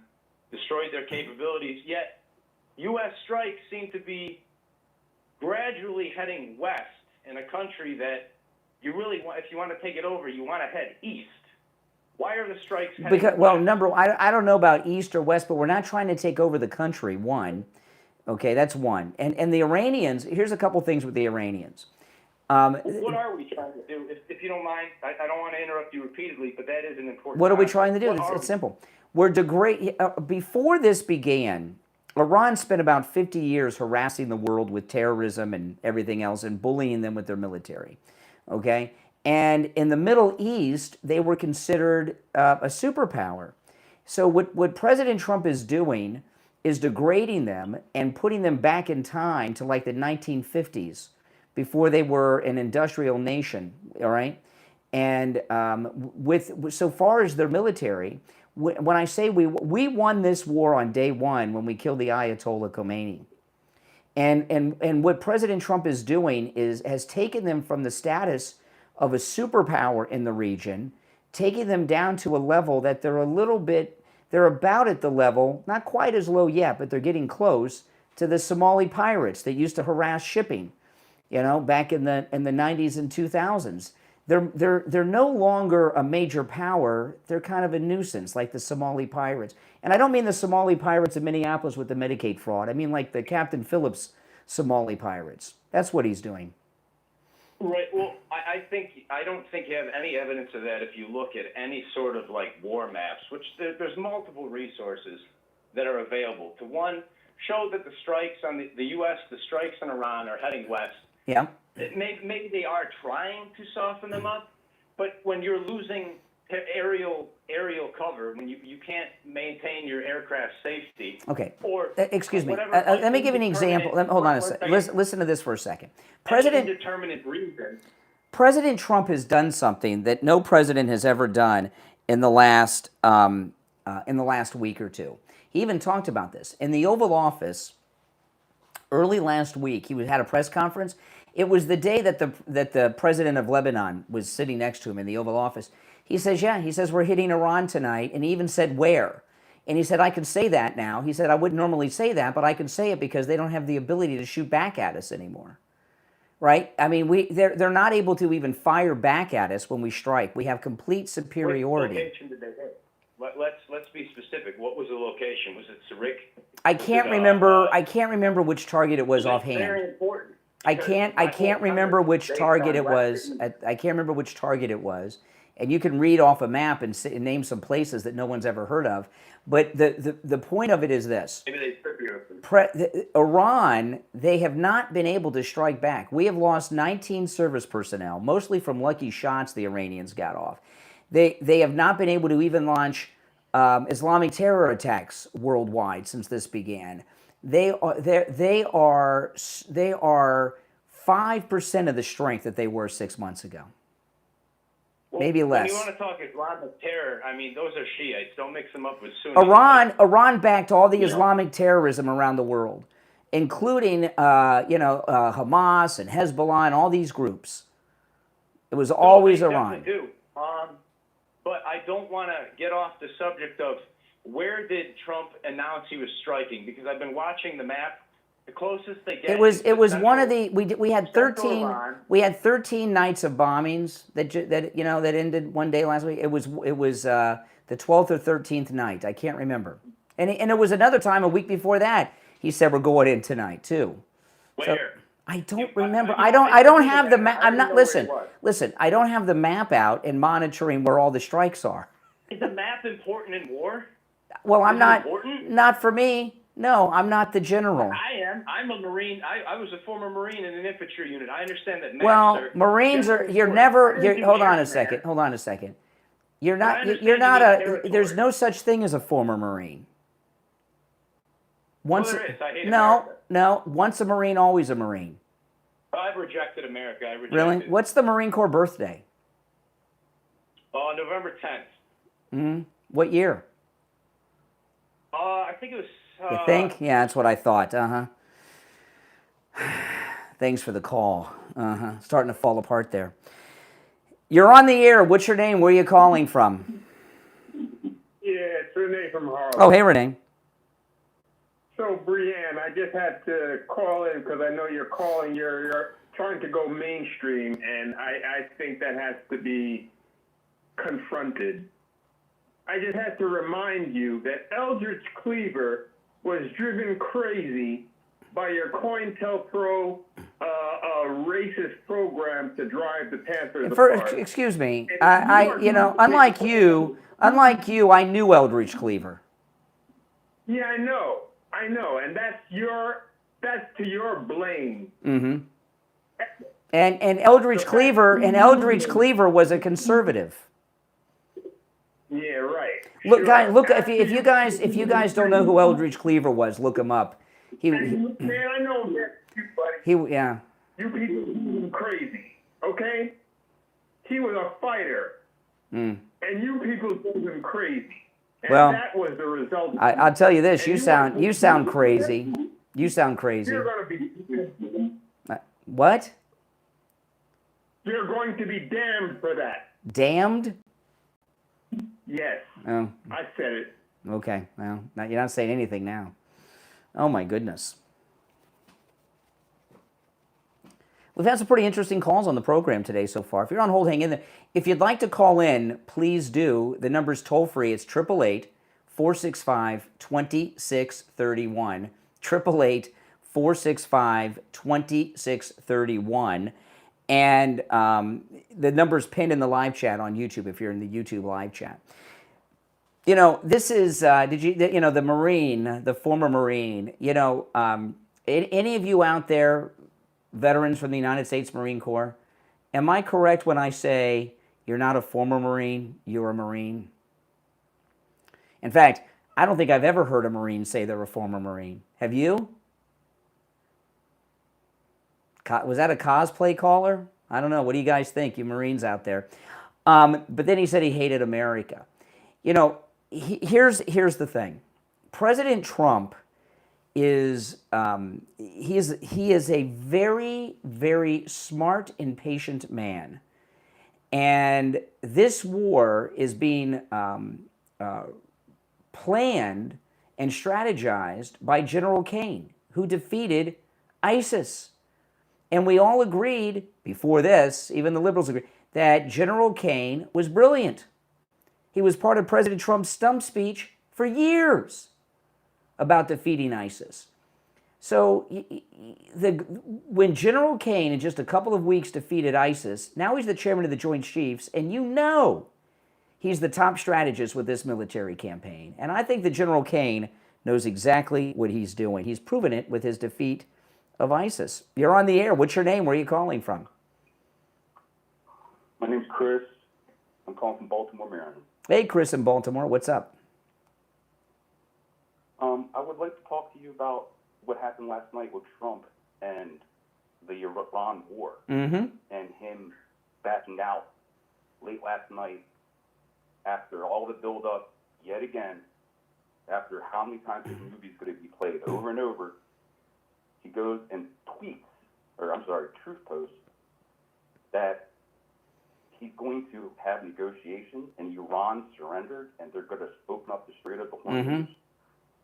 destroyed their capabilities? Yet, U.S. strikes seem to be gradually heading west in a country that you really want. If you want to take it over, you want to head east. Why are the strikes heading west? Well, I don't know about east or west, but we're not trying to take over the country, one. Okay, that's one. And the Iranians, here's a couple things with the Iranians. What are we trying to do? If you don't mind, I don't want to interrupt you repeatedly, but that is an important What are we topic. trying to do? It's simple. We're before this began, Iran spent about 50 years harassing the world with terrorism and everything else and bullying them with their military. Okay? And in the Middle East, they were considered a superpower. So what President Trump is doing is degrading them and putting them back in time to like the 1950s, before they were an industrial nation, all right? And so far as their military, when I say we won this war on day one when we killed the Ayatollah Khomeini. And what President Trump is doing has taken them from the status of a superpower in the region, taking them down to a level that they're about at the level, not quite as low yet, but they're getting close to the Somali pirates that used to harass shipping, you know, back in the 90s and 2000s. They're no longer a major power. They're kind of a nuisance, like the Somali pirates. And I don't mean the Somali pirates in Minneapolis with the Medicaid fraud. I mean like the Captain Phillips Somali pirates. That's what he's doing. Right. Well, I don't think you have any evidence of that if you look at any sort of like war maps, which there's multiple resources that are available to, one, show that the strikes on the U.S., the strikes on Iran are heading west. Yeah. Maybe they are trying to soften them up, but when you're losing aerial cover, when you can't maintain your aircraft safety. Okay. Or excuse me. Let me give you an example. Hold on a second. Listen to this for a second. Indeterminate reason. President Trump has done something that no president has ever done in the last week or two. He even talked about this in the Oval Office early last week. He had a press conference. It was the day that the president of Lebanon was sitting next to him in the Oval Office. He says, we're hitting Iran tonight, and he even said where. And he said, I can say that now. He said, I wouldn't normally say that, but I can say it because they don't have the ability to shoot back at us anymore. right? I mean, they're not able to even fire back at us when we strike. We have complete superiority. What location did they hit? Let's be specific. What was the location? Was it Sarik? I can't remember. I can't remember which target it was offhand. Very important. I can't remember which target it was. I can't remember which target it was. And you can read off a map and name some places that no one's ever heard of. But the point of it is this. Maybe they trip you. Iran, they have not been able to strike back. We have lost 19 service personnel, mostly from lucky shots the Iranians got off. They have not been able to even launch Islamic terror attacks worldwide since this began. They are 5% of the strength that they were 6 months ago. Well, maybe less. When you want to talk Islamic terror, I mean, those are Shiites. Don't mix them up with Sunnis. Iran backed all the Islamic terrorism around the world, including Hamas and Hezbollah and all these groups. It was always they Iran. Definitely do. But I don't want to get off the subject of where did Trump announce he was striking, because I've been watching the map. The closest they get. It was one of the we had 13 nights of bombings that ended one day last week. It was the 12th or 13th night. I can't remember. And it was another time a week before that. He said we're going in tonight too. Where? So, I don't remember. I don't have the map. I'm not listen. I don't have the map out and monitoring where all the strikes are. Is the map important in war? Well, I'm not. Important? Not for me. No, I'm not the general. I am. I'm a Marine. I was a former Marine in an infantry unit. I understand that. Well, Marines are. Hold on a second. You're not. You're not a. There's no such thing as a former Marine. There is. I hate America. No. Once a Marine, always a Marine. I've rejected America. Really? What's the Marine Corps birthday? November 10th. What year? I think it was. You think? Yeah, that's what I thought. Thanks for the call. Starting to fall apart there. You're on the air. What's your name? Where are you calling from? Yeah, it's Renee from Harlem. Oh, hey, Renee. So, Brianne, I just had to call in because I know you're calling. You're trying to go mainstream, and I think that has to be confronted. I just had to remind you that Eldridge Cleaver was driven crazy by your COINTELPRO racist program to drive the Panthers apart. Excuse me, unlike you, I knew Eldridge Cleaver. Yeah, I know, and that's to your blame. Mm-hmm. And Eldridge Cleaver was a conservative. Yeah, right. Look, Sure. guys, look. If you guys don't know who Eldridge Cleaver was, look him up. Man, I know that, buddy. Yeah. You people are crazy, okay? He was a fighter, and you people drove him crazy. And well, that was the result. I'll tell you this: you sound crazy. You sound crazy. You're going to be what? You're going to be damned for that. Damned? Yes. Oh. I said it. Okay. Well, you're not saying anything now. Oh my goodness. We've had some pretty interesting calls on the program today so far. If you're on hold, hang in there. If you'd like to call in, please do. The number's toll free. It's 888-465-2631. 888-465-2631. And the number's pinned in the live chat on YouTube if you're in the YouTube live chat. You know, this is, the Marine, the former Marine, any of you out there, veterans from the United States Marine Corps, am I correct when I say you're not a former Marine, you're a Marine? In fact, I don't think I've ever heard a Marine say they're a former Marine. Have you? Was that a cosplay caller? I don't know. What do you guys think, you Marines out there? But then he said he hated America. You know, here's the thing. President Trump is he is a very, very smart and patient man, and this war is being planned and strategized by General Kane, who defeated ISIS. And we all agreed, before this, even the liberals agreed, that General Kane was brilliant. He was part of President Trump's stump speech for years about defeating ISIS. So when General Kane, in just a couple of weeks, defeated ISIS, now he's the chairman of the Joint Chiefs, and you know he's the top strategist with this military campaign. And I think that General Kane knows exactly what he's doing. He's proven it with his defeat of ISIS. You're on the air. What's your name? Where are you calling from? My name's Chris. I'm calling from Baltimore, Maryland. Hey, Chris in Baltimore. What's up? I would like to talk to you about what happened last night with Trump and the Iran war, and him backing out late last night after all the build-up yet again, after how many times this movie's going to be played over and over. He goes and truth posts that he's going to have negotiations and Iran surrendered and they're going to open up the Strait of the Hormuz,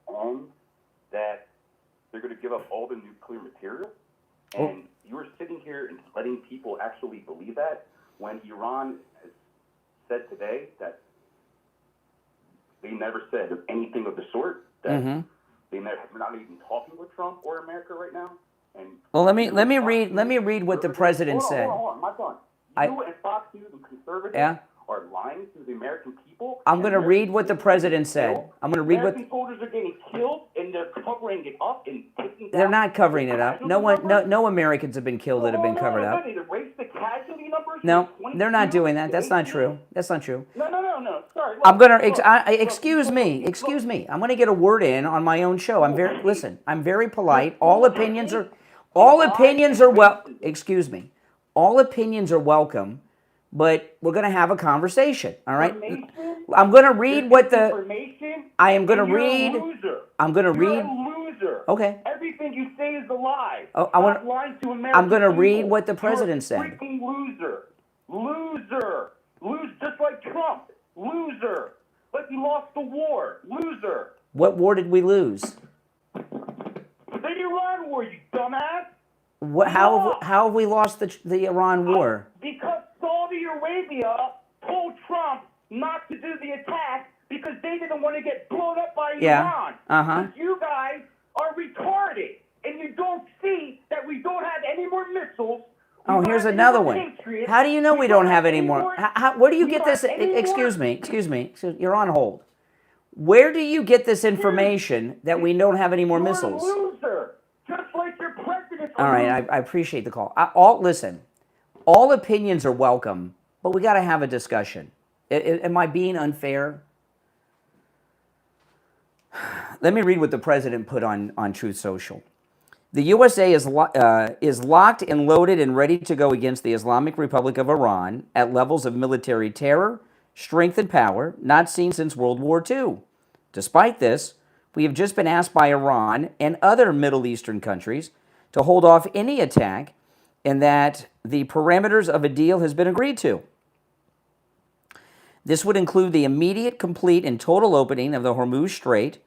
and that they're going to give up all the nuclear material. And you are sitting here and letting people actually believe that when Iran has said today that they never said anything of the sort, that they're not even talking with Trump or America right now. And well, let me read what the president said. Hold on, I'm not done. You and Fox News and conservatives are lying to the American people. I'm going to read what the president said. I'm going to read what American soldiers are getting killed, and they're covering it up and taking down. they're not covering it up. No Americans have been killed that have been covered up. They erased the casualty numbers. No, they're not doing that. That's not true. That's not true. No. Sorry. I'm going to excuse me. I'm going to get a word in on my own show. I'm very polite. All opinions are excuse me. All opinions are welcome, but we're going to have a conversation, all right? I'm going to read what the I'm going to read. You're a loser. Okay. Everything you say is a lie. I'm going to read what the president You're a said. freaking loser, just like Trump. Loser, like you lost the war. Loser. What war did we lose? The Iran war, you dumbass. How have we lost the Iran war? Because Saudi Arabia told Trump not to do the attack because they didn't want to get blown up by Iran. Because you guys are retarded and you don't see that we don't have any more missiles. Oh, here's another one. How do you know we don't have any more? Where do you get this? Excuse me. You're on hold. Where do you get this information that we don't have any more missiles? You're a loser, just like your president. All right, I appreciate the call. Listen, all opinions are welcome, but we got to have a discussion. Am I being unfair? Let me read what the president put on Truth Social. The USA is locked and loaded and ready to go against the Islamic Republic of Iran at levels of military terror, strength, and power not seen since World War II. Despite this, we have just been asked by Iran and other Middle Eastern countries to hold off any attack and that the parameters of a deal has been agreed to. This would include the immediate, complete, and total opening of the Hormuz Strait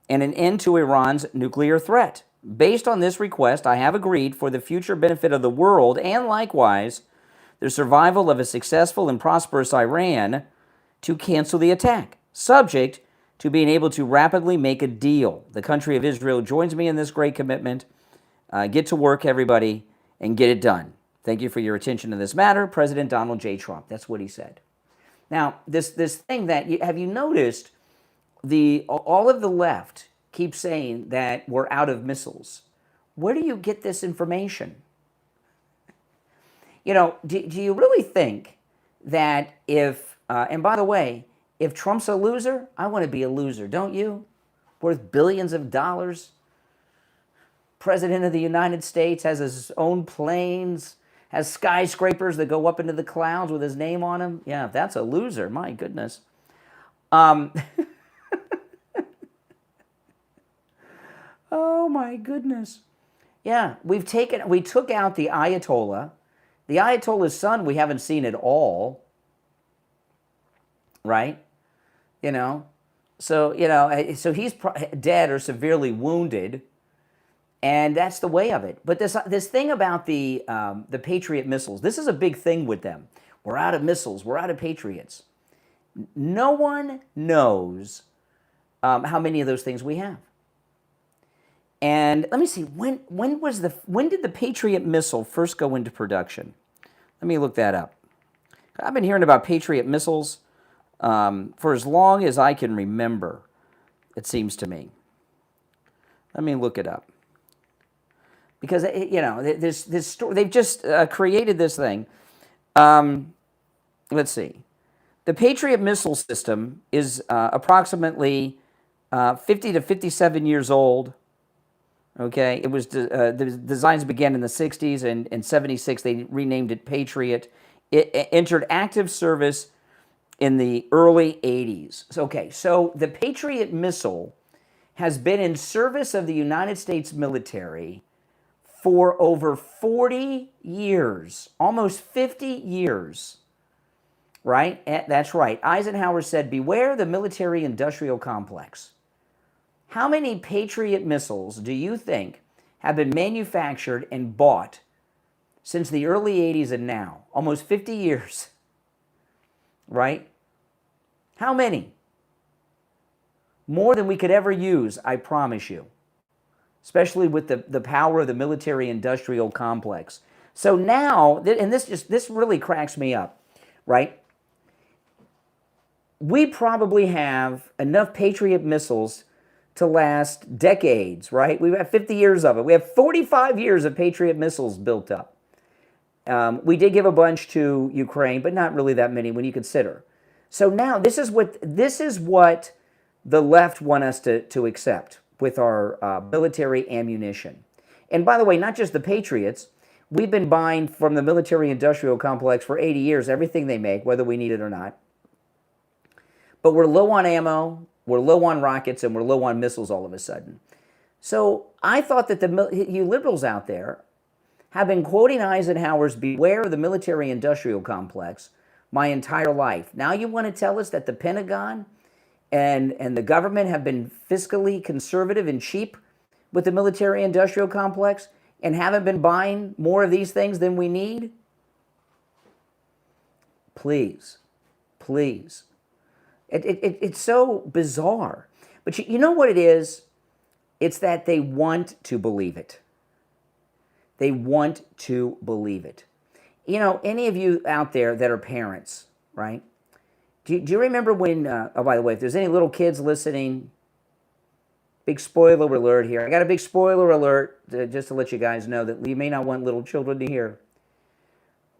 and an end to Iran's nuclear threat. Based on this request, I have agreed for the future benefit of the world and likewise the survival of a successful and prosperous Iran to cancel the attack, subject to being able to rapidly make a deal. The country of Israel joins me in this great commitment. Get to work, everybody, and get it done. Thank you for your attention to this matter, President Donald J. Trump. That's what he said. Now, this thing that, have you noticed all of the left keep saying that we're out of missiles? Where do you get this information? You know, do you really think that and by the way, if Trump's a loser, I want to be a loser, don't you? Worth billions of dollars. President of the United States, has his own planes, has skyscrapers that go up into the clouds with his name on them. Yeah, if that's a loser, my goodness. Oh my goodness. Yeah, we took out the Ayatollah. The Ayatollah's son we haven't seen at all. Right? You know? So he's dead or severely wounded. And that's the way of it. But this thing about the Patriot missiles, this is a big thing with them. We're out of missiles. We're out of Patriots. No one knows how many of those things we have. And let me see, when did the Patriot missile first go into production? Let me look that up. I've been hearing about Patriot missiles for as long as I can remember, it seems to me. Let me look it up. Because, this story, they've just created this thing. Let's see. The Patriot missile system is approximately 50 to 57 years old. Okay, it was the designs began in the 60s, and in 76 they renamed it Patriot. It entered active service in the early 80s. So the Patriot missile has been in service of the United States military for over 40 years, almost 50 years, right? That's right. Eisenhower said, beware the military-industrial complex. How many Patriot missiles do you think have been manufactured and bought since the early 80s and now? Almost 50 years, right? How many? More than we could ever use, I promise you. Especially with the power of the military-industrial complex. So now, and this really cracks me up, right? We probably have enough Patriot missiles to last decades, right? We have 50 years of it. We have 45 years of Patriot missiles built up. We did give a bunch to Ukraine, but not really that many when you consider. So now this is what the left want us to accept with our military ammunition. And by the way, not just the Patriots. We've been buying from the military-industrial complex for 80 years, everything they make, whether we need it or not. But we're low on ammo, we're low on rockets, and we're low on missiles all of a sudden. So I thought that you liberals out there have been quoting Eisenhower's beware of the military-industrial complex my entire life. Now you want to tell us that the Pentagon and the government have been fiscally conservative and cheap with the military-industrial complex and haven't been buying more of these things than we need? Please, please. It's so bizarre. But you know what it is? It's that they want to believe it. They want to believe it. You know, any of you out there that are parents, right? Do you remember when, oh, by the way, if there's any little kids listening, big spoiler alert here. I got a big spoiler alert just to let you guys know that you may not want little children to hear.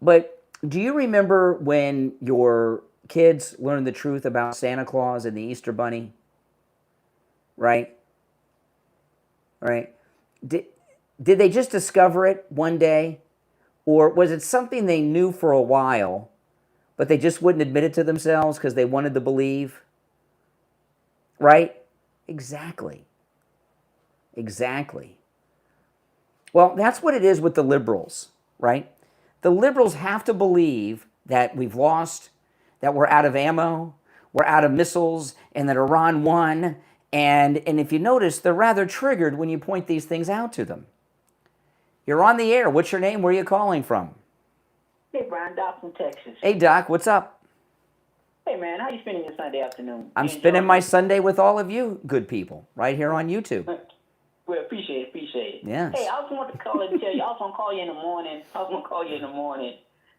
But do you remember when your kids learned the truth about Santa Claus and the Easter Bunny? Right? Right? Did they just discover it one day? Or was it something they knew for a while, but they just wouldn't admit it to themselves because they wanted to believe? Right? Exactly. Exactly. Well, that's what it is with the liberals, right? The liberals have to believe that we've lost, that we're out of ammo, we're out of missiles, and that Iran won. And if you notice, they're rather triggered when you point these things out to them. You're on the air. What's your name? Where are you calling from? Hey, Brian, Doc from Texas. Hey, Doc, what's up? Hey, man, how you spending your Sunday afternoon? I'm spending my Sunday with all of you good people right here on YouTube. Well, appreciate it. Yes. Hey, I just want to call and tell you, I was going to call you in the morning.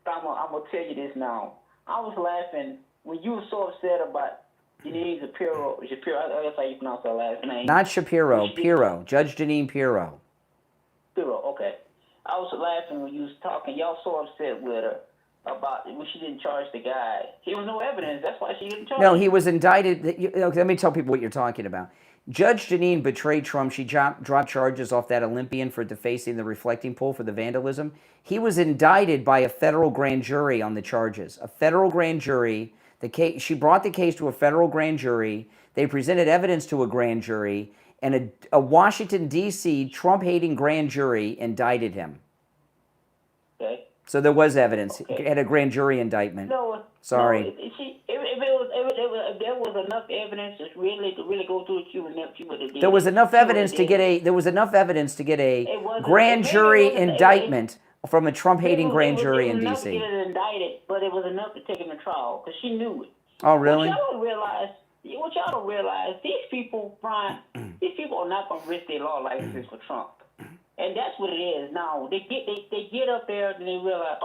But I'm going to tell you this now. I was laughing when you were so upset about Janine Shapiro. That's how you pronounce her last name. Not Shapiro, Pirro. Judge Janine Pirro. Pirro, okay. I was laughing when you was talking. Y'all so upset with her about when she didn't charge the guy. There was no evidence. That's why she didn't charge him. No, he was indicted. Okay, let me tell people what you're talking about. Judge Janine betrayed Trump. She dropped charges off that Olympian for defacing the reflecting pool for the vandalism. He was indicted by a federal grand jury on the charges. A federal grand jury. She brought the case to a federal grand jury. They presented evidence to a grand jury. And a Washington, D.C. Trump-hating grand jury indicted him. Okay. So there was evidence. Okay. He had a grand jury indictment. No, Sorry. No, if there was enough evidence to really go through it, she would have did. There was enough evidence to get a grand jury indictment from a Trump-hating grand jury in D.C. It was enough to D.C. get it indicted, but it was enough to take him to trial because she knew it. Oh, really? What y'all don't realize, these people, Brian, these people are not going to risk their law licenses for Trump. And that's what it is. Now, they get up there and they realize,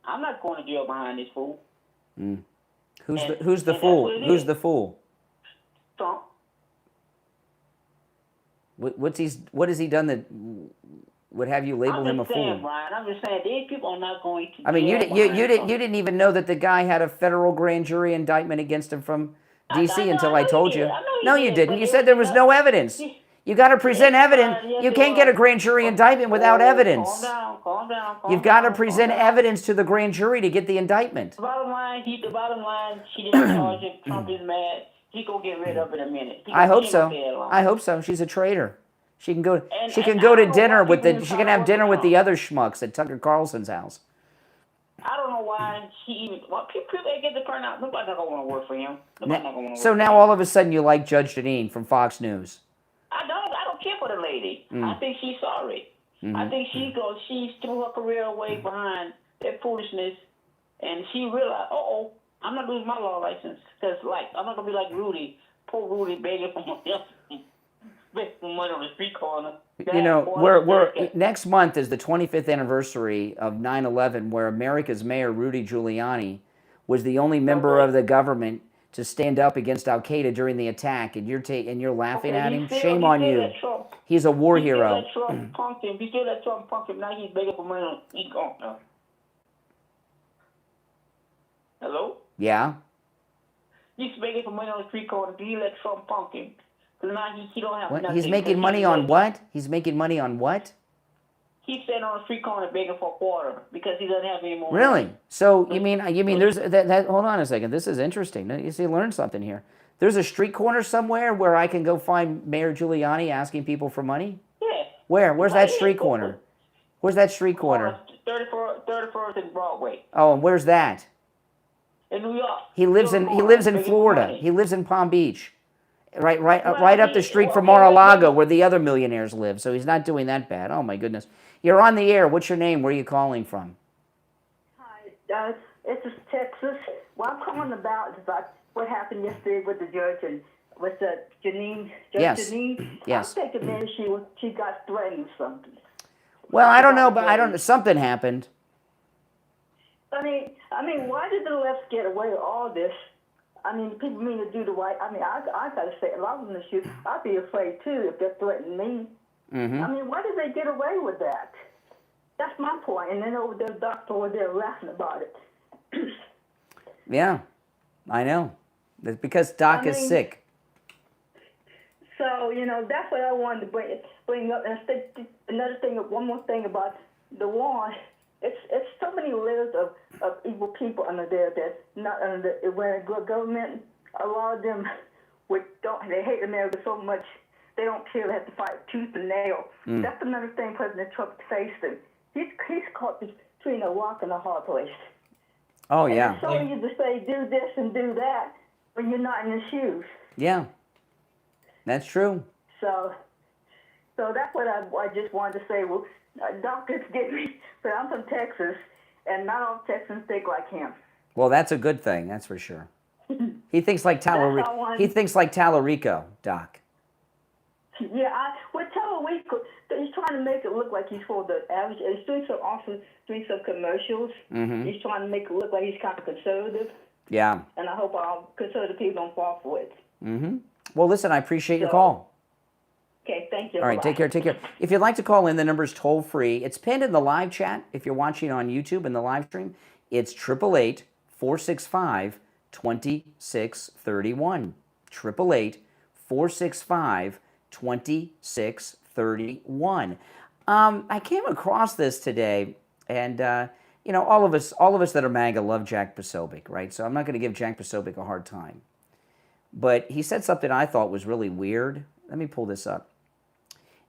I'm not going to jail behind this fool. Mm. Who's the fool? Who's the fool? Trump. What has he done that would have you label him a fool? Brian, I'm just saying these people are not going to. I mean, you didn't even know that the guy had a federal grand jury indictment against him from D.C. until I told you. No, you didn't. You said there was no evidence. You got to present evidence. You can't get a grand jury indictment without evidence. Calm down. You've got to present evidence to the grand jury to get the indictment. The bottom line, she didn't charge him. Trump is mad. He gonna get rid of it in a minute. I hope so. I hope so. She's a traitor. She can go. She can go to dinner with the. She can have dinner with the other schmucks at Tucker Carlson's house. I don't know why she even. Well, people get the turnout. Nobody's not gonna want to work for him. So now all of a sudden you like Judge Janine from Fox News. I don't care for the lady. I think she's sorry. Mm-hmm. I think she threw her career away behind that foolishness, and she realized, I'm not losing my law license because, I'm not gonna be like Rudy, poor Rudy begging for money on the street corner. We're next month is the 25th anniversary of 9/11, where America's mayor Rudy Giuliani was the only member of the government to stand up against Al Qaeda during the attack, and you're laughing at him. Shame on you. He's a war hero. He still that Trump punked him. Now he's begging for money on the street corner. Hello? Yeah. He's begging for money on the street corner. He let Trump punk him. Because now he don't have What? nothing. He's making money on what? He's making money on what? He's sitting on the street corner begging for a quarter because he doesn't have any more Really? money. So you mean there's that? Hold on a second. This is interesting. You see, learn something here. There's a street corner somewhere where I can go find Mayor Giuliani asking people for money. Yeah. Where? Where's that street corner? Where's that street corner? 31st and Broadway. Oh, and where's that? In New York. He lives in Florida. He lives in Palm Beach. Right up the street from Mar-a-Lago, where the other millionaires live. So he's not doing that bad. Oh my goodness. You're on the air. What's your name? Where are you calling from? Hi, it's Texas. What I'm calling about is about what happened yesterday with the judge and with Janine. Janine. Yes. I'm thinking maybe she got threatened or something. Well, I don't know, but something happened. I mean, why did the left get away with all this? I mean, people mean to do the right. I mean, I gotta say, if I was in the shoes, I'd be afraid too if they're threatening me. Mm-hmm. I mean, why did they get away with that? That's my point. And then over there, the doctor over there laughing about it. Yeah, I know. It's because Doc is sick. So, that's what I wanted to bring up. And one more thing about the war. It's so many layers of evil people under there that's not under when a good government. A lot of them they hate America so much they don't care. They have to fight tooth and nail. That's another thing President Trump faced him. He's caught between a rock and a hard place. Oh yeah. It's so easy to say do this and do that when you're not in his shoes. Yeah, that's true. So that's what I just wanted to say. Well, doctors get me, but I'm from Texas, and not all Texans think like him. Well, that's a good thing. That's for sure. He thinks like Tallarico. He thinks like Tallarico, Doc. Yeah, with Tallarico, he's trying to make it look like he's for the average. He's doing some commercials. Mm-hmm. He's trying to make it look like he's kind of conservative. Yeah. And I hope all conservative people don't fall for it. Mm-hmm. Well, listen, I appreciate your call. Okay, thank you. All right, Bye-bye. take care. If you'd like to call in, the number is toll free. It's pinned in the live chat. If you're watching on YouTube in the live stream, it's 888-465-2631. 888-465-2631. I came across this today, and all of us that are MAGA love Jack Posobiec, right? So I'm not going to give Jack Posobiec a hard time. But he said something I thought was really weird. Let me pull this up.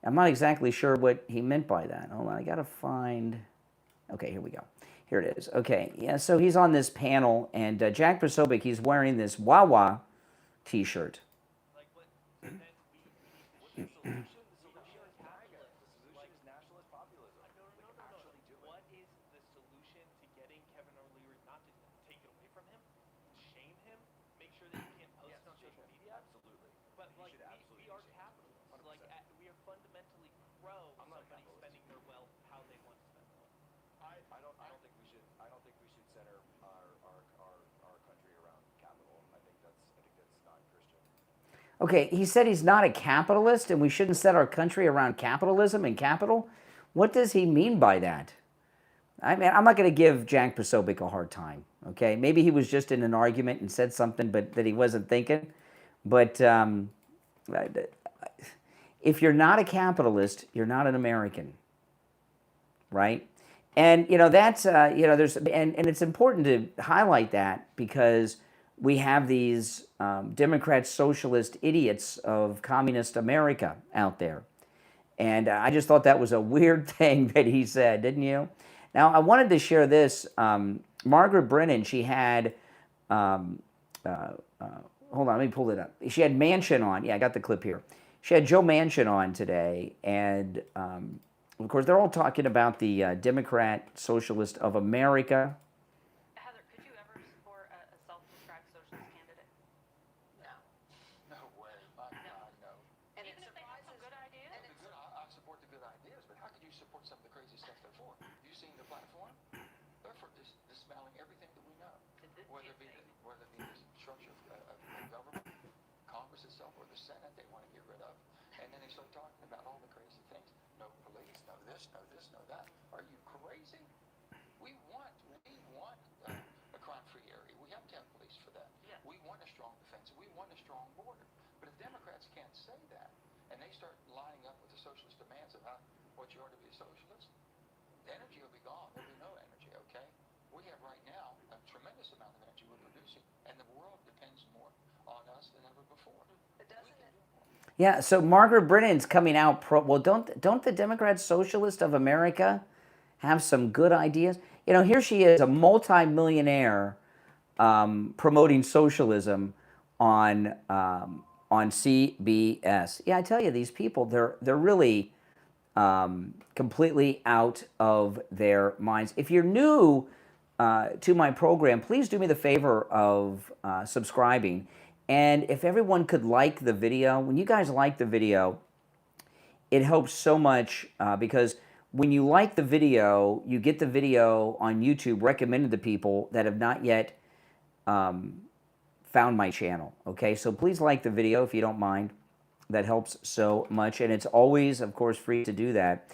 I'm not exactly sure what he meant by that. Hold on, I got to find... Okay, here we go. Here it is. Okay, yeah, so he's on this panel, and Jack Posobiec, he's wearing this Wawa t-shirt. Okay, he said he's not a capitalist and we shouldn't set our country around capitalism and capital. What does he mean by that? I mean, I'm not going to give Jack Posobiec a hard time, okay? Maybe he was just in an argument and said something but that he wasn't thinking. But if you're not a capitalist, you're not an American, right? And, you know, that's, you know, there's, and it's important to highlight that because we have these Democrat socialist idiots of communist America out there. And I just thought that was a weird thing that he said, didn't you? Now, I wanted to share this. Margaret Brennan, she had, hold on, let me pull it up. She had Manchin on. Yeah, I got the clip here. She had Joe Manchin on today. And, of course, they're all talking about the Democrat Socialist of America. Yeah, so Margaret Brennan's coming out pro. Well, don't the Democrat Socialist of America have some good ideas? You know, here she is, a multi-millionaire promoting socialism on CBS. Yeah, I tell you, these people, they're really completely out of their minds. If you're new to my program, please do me the favor of subscribing. And if everyone could like the video, when you guys like the video, it helps so much because when you like the video, you get the video on YouTube recommended to people that have not yet found my channel. Okay, so please like the video if you don't mind. That helps so much, and it's always, of course, free to do that.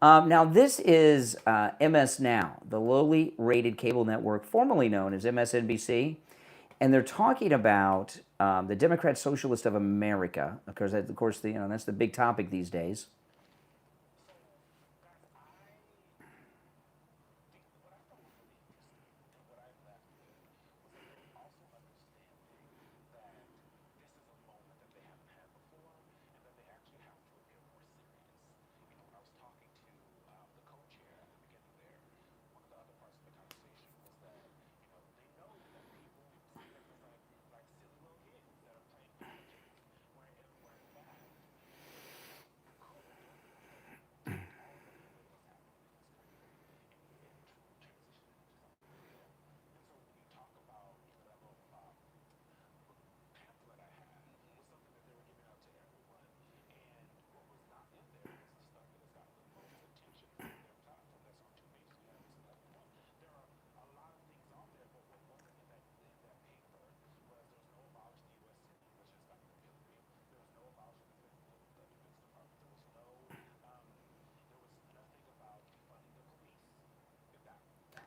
Now, this is MS Now, the lowly rated cable network formerly known as MSNBC. And they're talking about the Democrat Socialist of America. Of course, you know, that's the big topic these days.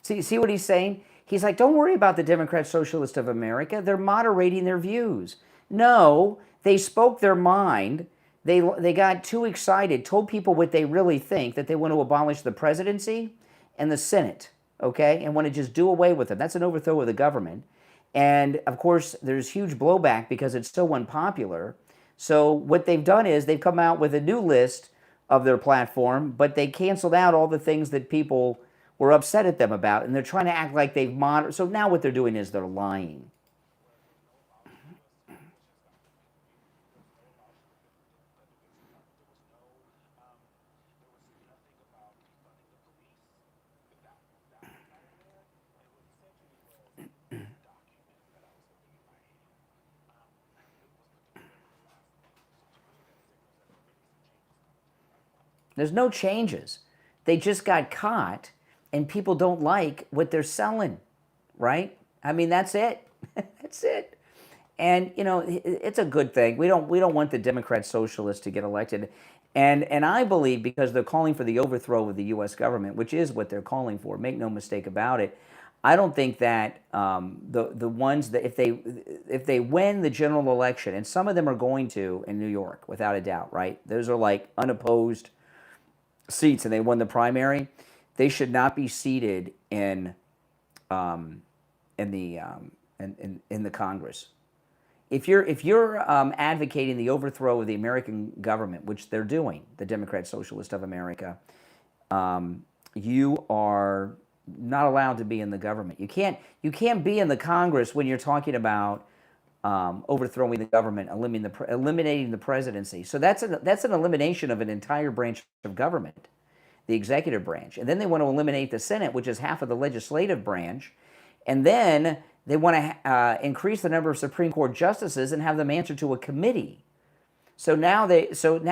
See what he's saying? He's like, don't worry about the Democrat Socialist of America. They're moderating their views. No, they spoke their mind. They got too excited, told people what they really think, that they want to abolish the presidency and the Senate, okay, and want to just do away with them. That's an overthrow of the government. And, of course, there's huge blowback because it's so unpopular. So what they've done is they've come out with a new list of their platform, but they canceled out all the things that people we're upset at them about, and they're trying to act like they've monitored. So now what they're doing is they're lying. There's no changes. They just got caught, and people don't like what they're selling, right? I mean, that's it. That's it. And you know, it's a good thing. We don't want the Democrat socialists to get elected, and I believe because they're calling for the overthrow of the U.S. government, which is what they're calling for. Make no mistake about it. I don't think that the ones that if they win the general election, and some of them are going to in New York without a doubt, right? Those are like unopposed seats, and they won the primary. They should not be seated in the Congress. If you're advocating the overthrow of the American government, which they're doing, the Democrat Socialist of America, you are not allowed to be in the government. You can't be in the Congress when you're talking about overthrowing the government, eliminating the presidency. So that's an elimination of an entire branch of government, the executive branch. And then they want to eliminate the Senate, which is half of the legislative branch. And then they want to increase the number of Supreme Court justices and have them answer to a committee. So now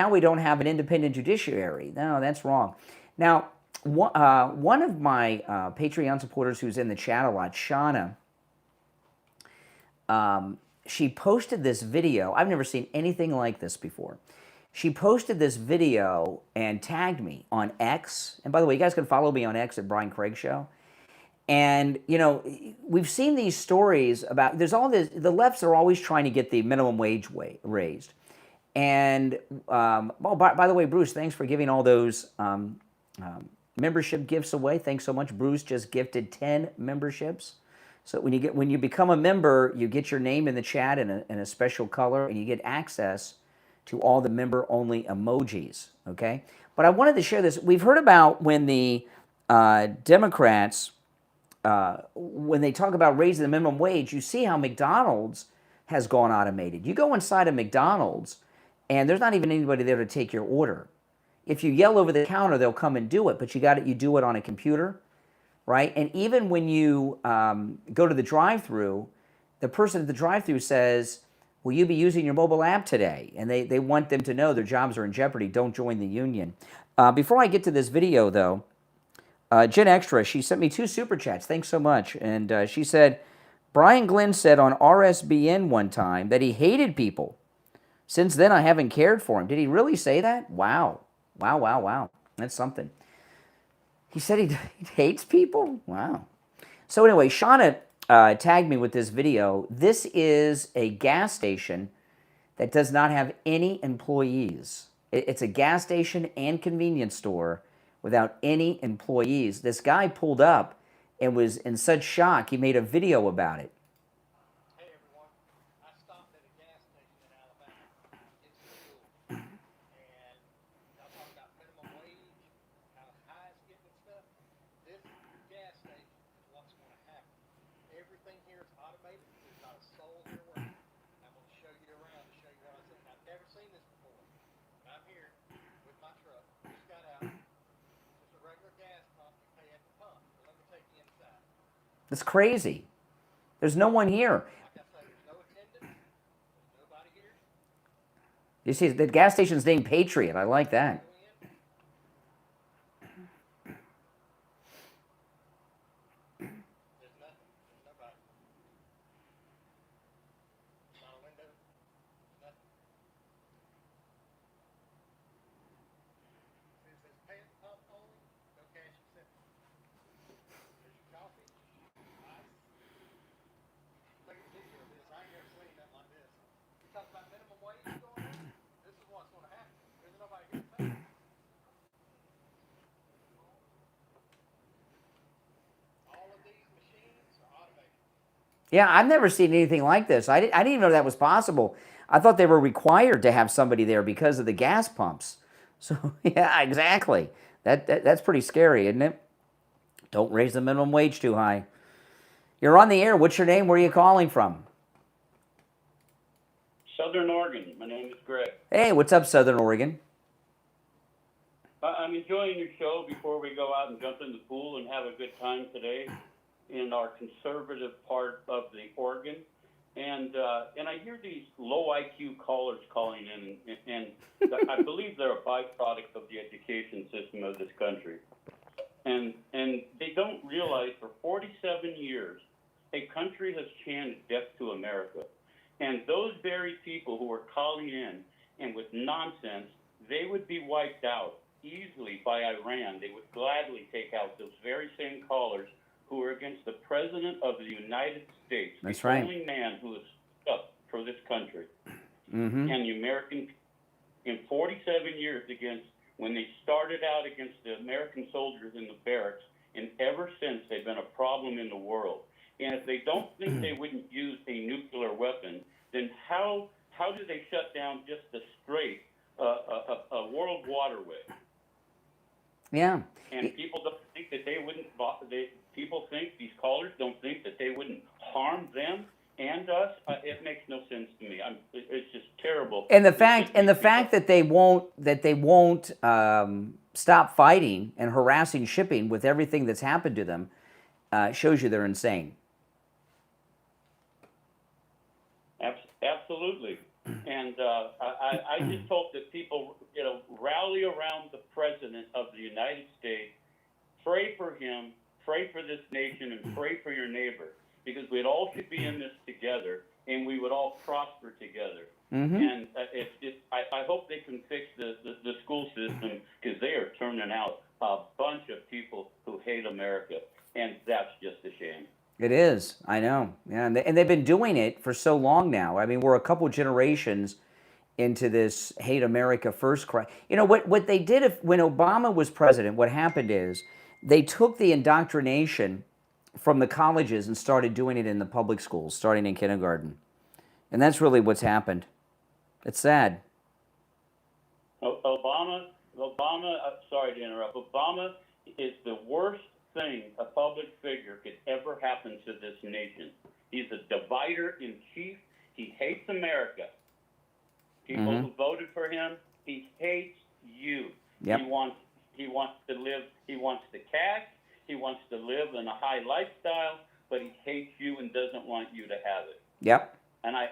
we don't have an independent judiciary. No, that's wrong. Now, one of my Patreon supporters who's in the chat a lot, Shawna, she posted this video. I've never seen anything like this before. She posted this video and tagged me on X. And by the way, you guys can follow me on X at Brian Craig Show. And, you know, we've seen these stories about, there's all this, the lefts are always trying to get the minimum wage raised. And, by the way, Bruce, thanks for giving all those membership gifts away. Thanks so much. Bruce just gifted 10 memberships. So when you become a member, you get your name in the chat in a special color, and you get access to all the member-only emojis, okay? But I wanted to share this. We've heard about when the Democrats, when they talk about raising the minimum wage, you see how McDonald's has gone automated. You go inside a McDonald's, and there's not even anybody there to take your order. If you yell over the counter, they'll come and do it, but you do it on a computer, right? And even when you go to the drive-thru, the person at the drive-thru says, will you be using your mobile app today? And they want them to know their jobs are in jeopardy. Don't join the union. Before I get to this video, though, Jen Extra, she sent me 2 super chats. Thanks so much. And she said, Brian Glenn said on RSBN one time that he hated people. Since then, I haven't cared for him. Did he really say that? Wow. Wow, wow, wow. That's something. He said he hates people? Wow. So anyway, Shawna tagged me with this video. This is a gas station that does not have any employees. It's a gas station and convenience store without any employees. This guy pulled up and was in such shock, he made a video about it. Hey everyone, I stopped at a gas station in Alabama. It's fuel. And y'all talking about minimum wage, how high it's getting and stuff. This gas station is what's going to happen. Everything here is automated. There's not a soul here working. I'm going to show you around to show you what I see. I've never seen this before. But I'm here with my truck. Just got out. Just a regular gas pump. You pay at the pump. So let me take you inside. It's crazy. There's no one here. Like I say, there's no attendant. There's nobody here. You see, the gas station's named Patriot. I like that. There's nothing. There's nobody. Not a window. Nothing. It says pay at the pump only. No cash accepted. There's your coffee. Ice. Take a picture of this. I ain't never seen nothing like this. You talk about minimum wage going on? This is what's going to happen. There's nobody here to pay. All of these machines are automated. Yeah, I've never seen anything like this. I didn't even know that was possible. I thought they were required to have somebody there because of the gas pumps. So, yeah, exactly. That's pretty scary, isn't it? Don't raise the minimum wage too high. You're on the air. What's your name? Where are you calling from? Southern Oregon. My name is Greg. Hey, what's up, Southern Oregon? I'm enjoying your show before we go out and jump in the pool and have a good time today in our conservative part of the Oregon. And I hear these low IQ callers calling in, and I believe they're a byproduct of the education system of this country. And they don't realize for 47 years, a country has chanted death to America. And those very people who are calling in and with nonsense, they would be wiped out easily by Iran. They would gladly take out those very same callers who are against the President of the United States. That's the right. only man who is up for this country. Mm-hmm. And the American, in 47 years against, when they started out against the American soldiers in the barracks, and ever since they've been a problem in the world. And if they don't think they wouldn't use a nuclear weapon, then how do they shut down just a straight a world waterway? Yeah. And people don't think that they wouldn't. People think, these callers don't think that they wouldn't harm them and us. It makes no sense to me. It's just terrible. And the fact that they won't stop fighting and harassing shipping with everything that's happened to them shows you they're insane. Absolutely. And I just hope that people, rally around the President of the United States, pray for him, pray for this nation, and pray for your neighbor, because we all should be in this together, and we would all prosper together. Mm-hmm. And I hope they can fix the school system, because they are turning out a bunch of people who hate America, and that's just a shame. It is. I know. Yeah, and they've been doing it for so long now. I mean, we're a couple generations into this hate America first cry. What they did when Obama was president, what happened is they took the indoctrination from the colleges and started doing it in the public schools, starting in kindergarten. And that's really what's happened. It's sad. Obama, sorry to interrupt, Obama is the worst thing a public figure could ever happen to this nation. He's a divider in chief. He hates America. People who voted for him, he hates you. Yep. He wants to live, he wants the cash, he wants to live in a high lifestyle, but he hates you and doesn't want you to have it. Yep. And I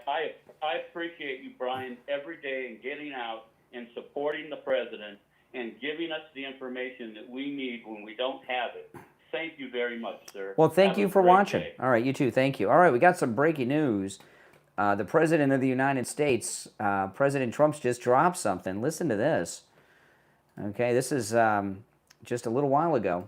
appreciate you, Brian, every day in getting out and supporting the president and giving us the information that we need when we don't have it. Thank you very much, sir. Well, thank you for watching. Day. All right, you too. Thank you. All right, we got some breaking news. The President of the United States, President Trump's just dropped something. Listen to this. Okay, this is just a little while ago.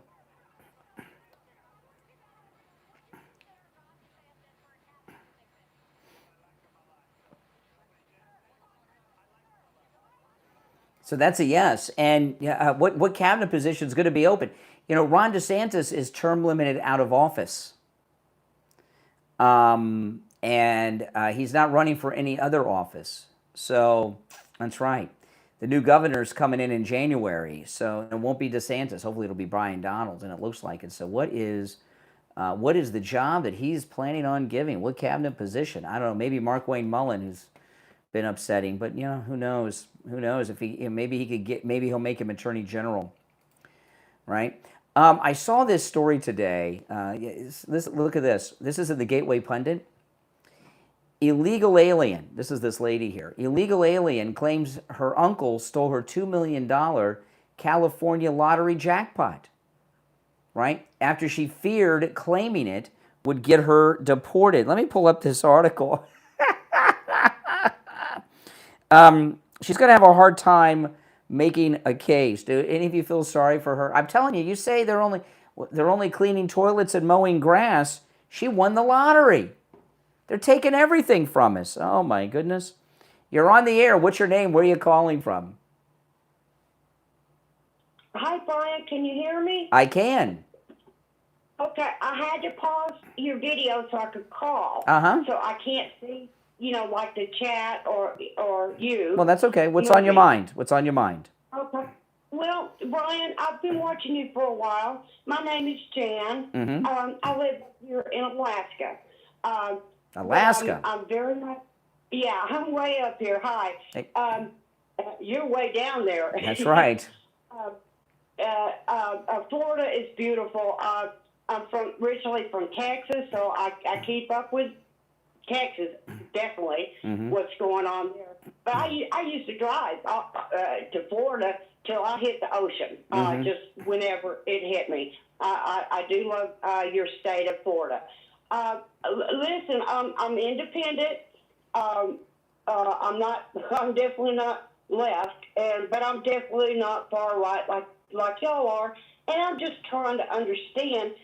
So that's a yes. And what cabinet position is going to be open? Ron DeSantis is term limited out of office. And he's not running for any other office. So that's right. The new governor's coming in January. So it won't be DeSantis. Hopefully it'll be Brian Donald, and it looks like it. So what is the job that he's planning on giving? What cabinet position? I don't know. Maybe Mark Wayne Mullen, who's been upsetting, but who knows? Who knows if maybe he'll make him Attorney General, right? I saw this story today. Look at this. This is in the Gateway Pundit. Illegal alien. This is this lady here. Illegal alien claims her uncle stole her $2 million California lottery jackpot, right? After she feared claiming it would get her deported. Let me pull up this article. She's going to have a hard time making a case. Do any of you feel sorry for her? I'm telling you, you say they're only cleaning toilets and mowing grass. She won the lottery. They're taking everything from us. Oh, my goodness. You're on the air. What's your name? Where are you calling from? Hi, Brian. Can you hear me? I can. Okay. I had to pause your video so I could call. Uh-huh. So I can't see, like the chat or you. Well, that's okay. What's on your mind? What's on your mind? Okay. Well, Brian, I've been watching you for a while. My name is Jan. Mm-hmm. I live here in Alaska. Alaska. I'm very much. Yeah, I'm way up here. Hi. Hey. You're way down there. That's right. Florida is beautiful. I'm originally from Texas, so I keep up with Texas, definitely, what's going on there. But I used to drive to Florida till I hit the ocean, just whenever it hit me. I do love your state of Florida. Listen, I'm independent. I'm definitely not left, but I'm definitely not far right like y'all are. And I'm just trying to understand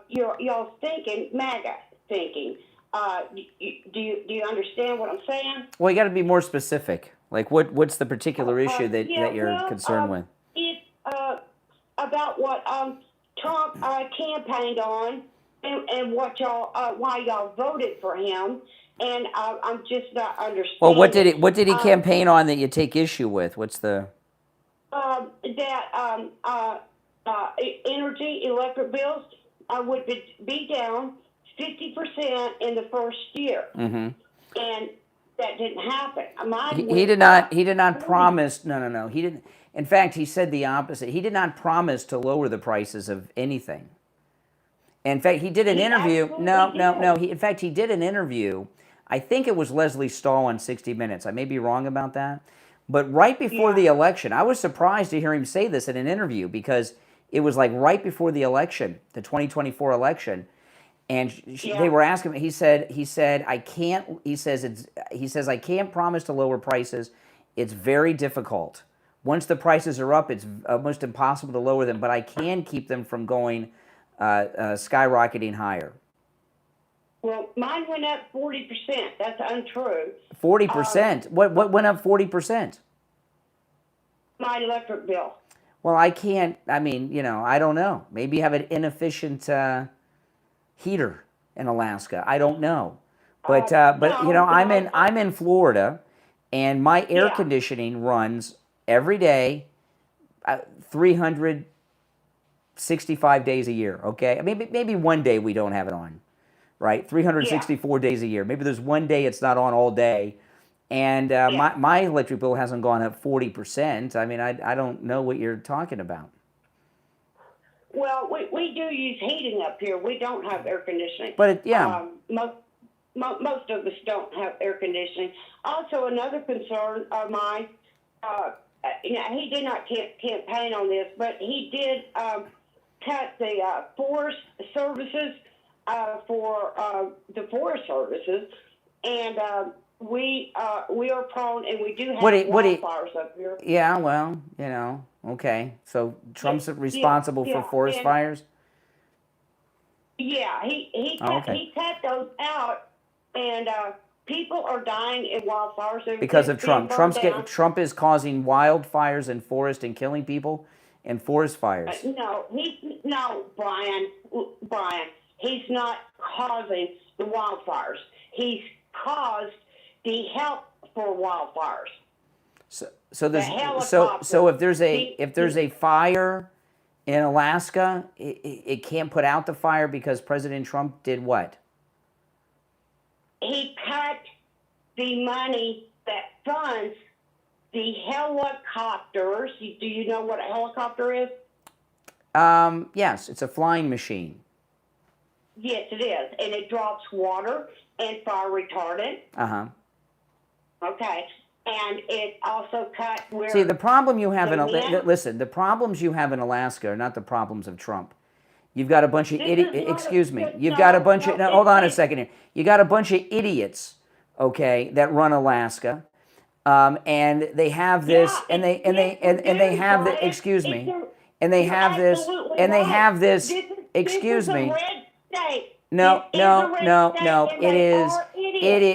y'all's thinking, MAGA thinking. Do you understand what I'm saying? Well, you got to be more specific. Like, what's the particular issue that you're concerned with? It's about what Trump campaigned on and what y'all why y'all voted for him, and I'm just not understanding. Well, what did he campaign on that you take issue with? What's the energy electric bills would be down 50% in the first year, and that didn't happen. He did not promise. No. He didn't. In fact, he said the opposite. He did not promise to lower the prices of anything. In fact, he did an interview. No. In fact, he did an interview. I think it was Leslie Stahl on 60 Minutes. I may be wrong about that. But right before the election, I was surprised to hear him say this in an interview because it was like right before the election, the 2024 election. And they were asking him. He said, I can't. He says, I can't promise to lower prices. It's very difficult. Once the prices are up, it's almost impossible to lower them. But I can keep them from going skyrocketing higher. Well, mine went up 40%. That's untrue. 40%. What went up 40%? My electric bill. Well, I can't. I mean, I don't know. Maybe you have an inefficient heater in Alaska. I don't know, but I'm in Florida, and my air conditioning runs every day, 365 days a year. Okay, maybe one day we don't have it on, right? 364 days a year. Maybe there's one day it's not on all day, and my electric bill hasn't gone up 40%. I mean, I don't know what you're talking about. Well, we do use heating up here. We don't have air conditioning. But most of us don't have air conditioning. Also, another concern of mine, he did not campaign on this, but he did cut the forest services for the Forest Services, and we are prone, and we do have wildfires up here. Yeah, well, okay. So Trump's responsible for forest fires? Yeah, he cut those out, and people are dying in wildfires. Because of Trump. Trump is causing wildfires in forest and killing people in forest fires. No, Brian. He's not causing the wildfires. He's caused the help for wildfires. So if there's a fire in Alaska, it can't put out the fire because President Trump did what? He cut the money that funds the helicopters. Do you know what a helicopter is? Yes, it's a flying machine. Yes, it is, and it drops water and fire retardant. Okay. And it also cut where... See, the problem you have the problems you have in Alaska are not the problems of Trump. You've got a bunch of idiots... You've got a bunch of... Now, hold on a second here. You got a bunch of idiots, okay, that run Alaska, and they have this, and they have the... Excuse me. And they have this... And they have this... Excuse me. No. It is...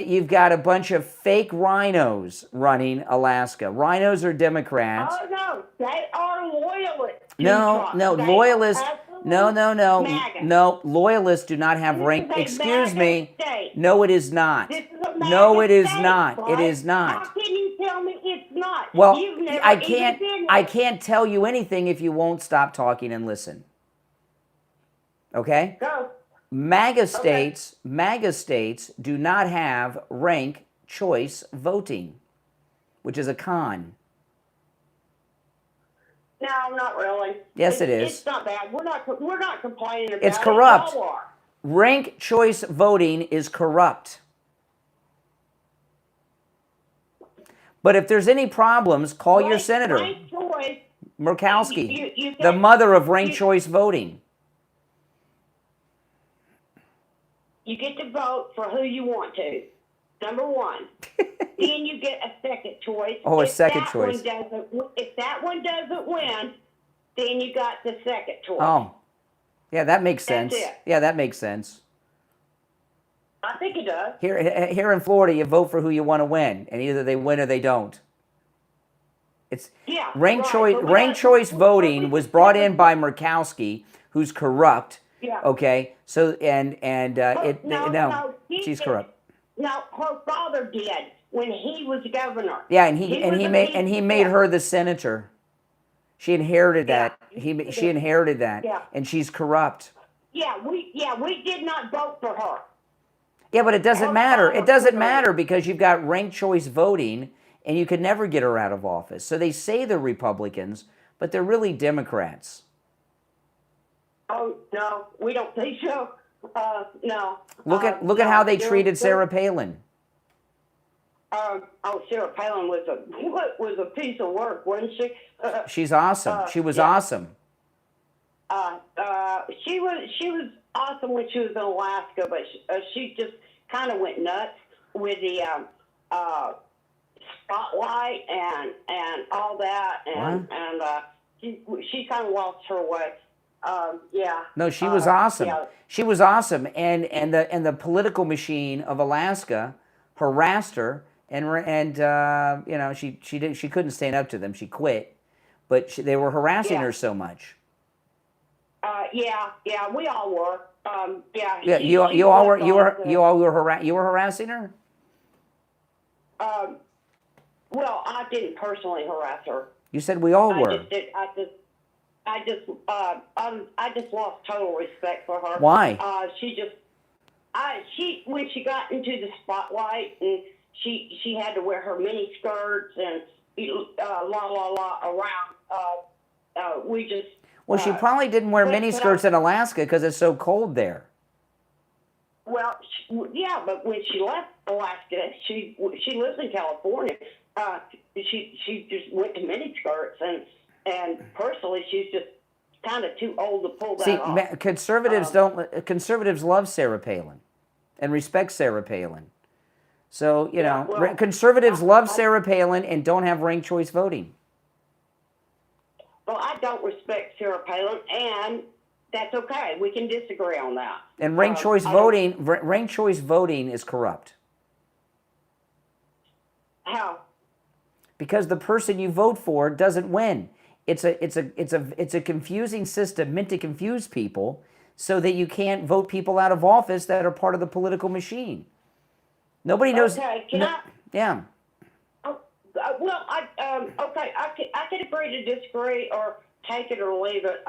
You've got a bunch of fake rhinos running Alaska. Rhinos are Democrats. Oh, no. They are loyalists. No. Loyalists. No. No. Loyalists do not have rank. Excuse me. No, it is not. No, it is not. It is not. How can you tell me it's not? Well, You've never I even can't. been I there. can't tell you anything if you won't stop talking and listen. Okay? Go. MAGA states do not have rank choice voting, which is a con. No, not really. Yes, it is. It's not bad. We're not complaining about It's it. corrupt. Y'all are. Rank choice voting is corrupt. But if there's any problems, call your senator, Rank choice. Murkowski, You the get- mother of ranked choice voting. You get to vote for who you want to. Number one. Then you get a second choice. Oh, a If second that choice. If that one doesn't win, then you got the second choice. Oh, yeah, that makes That's sense. it. Yeah, that makes sense. I think it does. Here in Florida, you vote for who you want to win, and either they win or they don't. It's Yeah, ranked right, choice. but we Ranked got- choice voting was brought in by Murkowski, who's corrupt. Yeah. Okay, so No, she's corrupt. No, her father did when he was governor. Yeah, and he was made her the senator. She inherited that. She inherited that, Yeah. and she's corrupt. Yeah, we did not vote for her. Yeah, but it doesn't Her matter. father It doesn't put her matter because you've got ranked choice voting, and you could never get her out of office. So they say they're Republicans, but they're really Democrats. Oh no, we don't think so. No. Look at how they treated Sarah Palin. Sarah Palin was a piece of work, wasn't she? She's awesome. She was yeah. awesome. She was awesome when she was in Alaska, but she just kind of went nuts with the spotlight and all that, and she kind of lost her way. Yeah. No, she was awesome. Yeah. She was awesome, and the political machine of Alaska harassed her, and you know she couldn't stand up to them. She quit, but they were harassing her so much. Yeah, we all were. Yeah, you all were harassing her. Well, I didn't personally harass her. You said we all were. I just lost total respect for her. Why? When she got into the spotlight and she had to wear her mini skirts and around. We just. Well, she probably didn't wear mini skirts in Alaska because it's so cold there. Well, yeah, but when she left Alaska, she lives in California. She just went to mini skirts, and personally, she's just kind of too old to pull that off. Conservatives love Sarah Palin, and respect Sarah Palin. So conservatives love Sarah Palin and don't have ranked choice voting. Well, I don't respect Sarah Palin, and that's okay. We can disagree on that. And ranked choice voting is corrupt. How? Because the person you vote for doesn't win. It's a confusing system meant to confuse people so that you can't vote people out of office that are part of the political machine. Nobody knows. Okay, Yeah. Well, okay, I could agree to disagree or take it or leave it.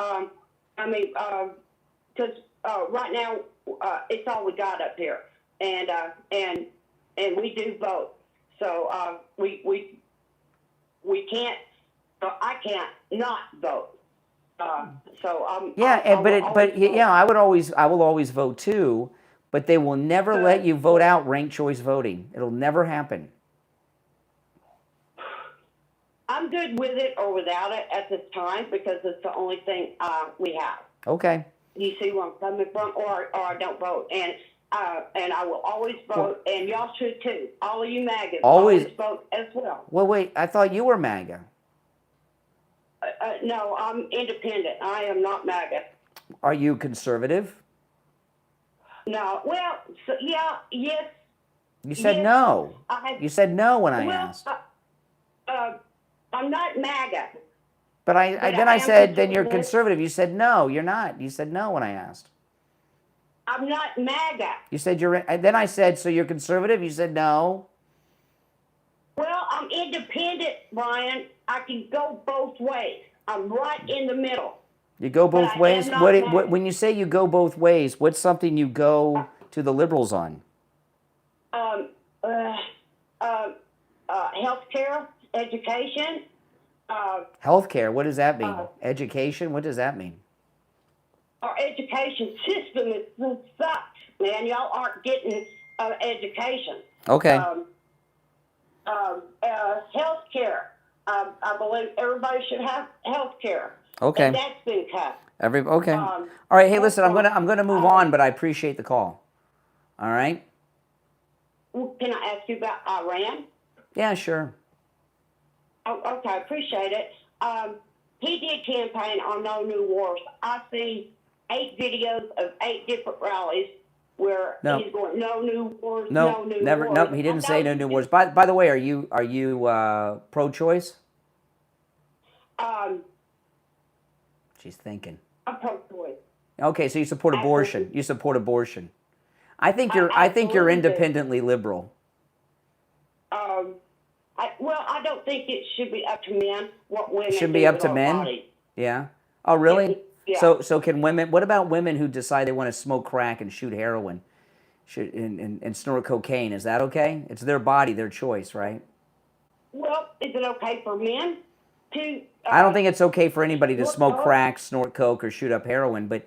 Because right now it's all we got up here, and we do vote. So we can't. I can't not vote. I will always vote too, but they will never let you vote out ranked choice voting. It'll never happen. I'm good with it or without it at this time because it's the only thing we have. Okay. You see where I'm coming from, or I don't vote, and I will always vote, and y'all should too. All of you MAGAs always vote as well. Well, wait, I thought you were MAGA. No, I'm independent. I am not MAGA. Are you conservative? No. Well, yes. You said no. You said no when I asked. I'm not MAGA. But I said, then you're conservative. You said no, you're not. You said no when I asked. I'm not MAGA. You said then I said, so you're conservative? You said no. Well, I'm independent, Brian. I can go both ways. I'm right in the middle. You go both But I ways? am not What, when you say you go both ways, what's something you go to the liberals on? Healthcare, education. Healthcare, what does that mean? Education, what does that mean? Our education system sucks, man. Y'all aren't getting education. Okay. Healthcare. I believe everybody should have healthcare. Okay. And that's been cut. Okay. All right. Hey, listen. I'm gonna move on, but I appreciate the call. All right. Can I ask you about Iran? Yeah, sure. Oh, okay, I appreciate it. He did campaign on No New Wars. I've seen 8 videos of 8 different rallies where he's going no new wars, no new never. wars. Nope. He didn't say no new wars. By the way, are you pro-choice? She's thinking. I'm pro-choice. Okay, so you support abortion. You support abortion. I think you're independently liberal. I don't think it should be up to men what women It shouldn't do be up with to our men? bodies. Yeah. Oh, really? Yeah. So can women? What about women who decide they want to smoke crack and shoot heroin, and snort cocaine? Is that okay? It's their body, their choice, right? Well, is it okay for men to? I don't think it's okay for anybody to smoke crack, snort coke, or shoot up heroin. But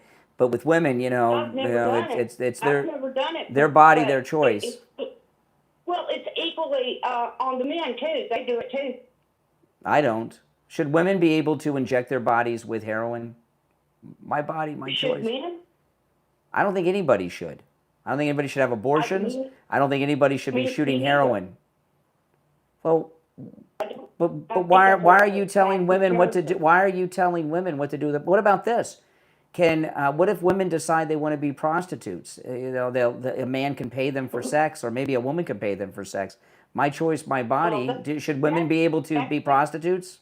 with women, I've never done it's I've their never done it, their body, but their choice. Well, it's equally on the men too. They do it too. I don't. Should women be able to inject their bodies with heroin? My body, my choice. Should men? I don't think anybody should. I don't think anybody should have abortions. I don't think anybody should be shooting heroin. Well, but why are you telling women what to do? Why are you telling women what to do? What about this? What if women decide they want to be prostitutes? A man can pay them for sex, or maybe a woman can pay them for sex. My choice, my body. Should women be able to be prostitutes?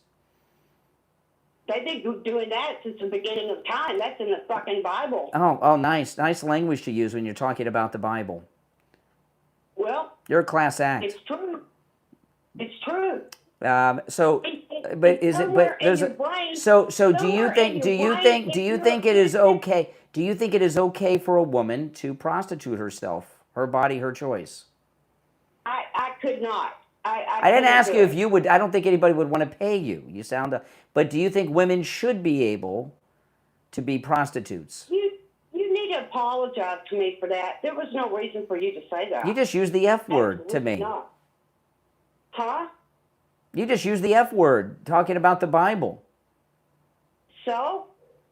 They've been doing that since the beginning of time. That's in the fucking Bible. Oh, nice language to use when you're talking about the Bible. Well, You're a class act. it's true. It's true. So do you think it is okay? Do you think it is okay for a woman to prostitute herself? Her body, her choice. I could not. I didn't ask you if you would. I don't think anybody would want to pay you. You sound. But do you think women should be able to be prostitutes? You need to apologize to me for that. There was no reason for you to say that. You just used the F word to me. Not. Huh? You just used the F word talking about the Bible. So?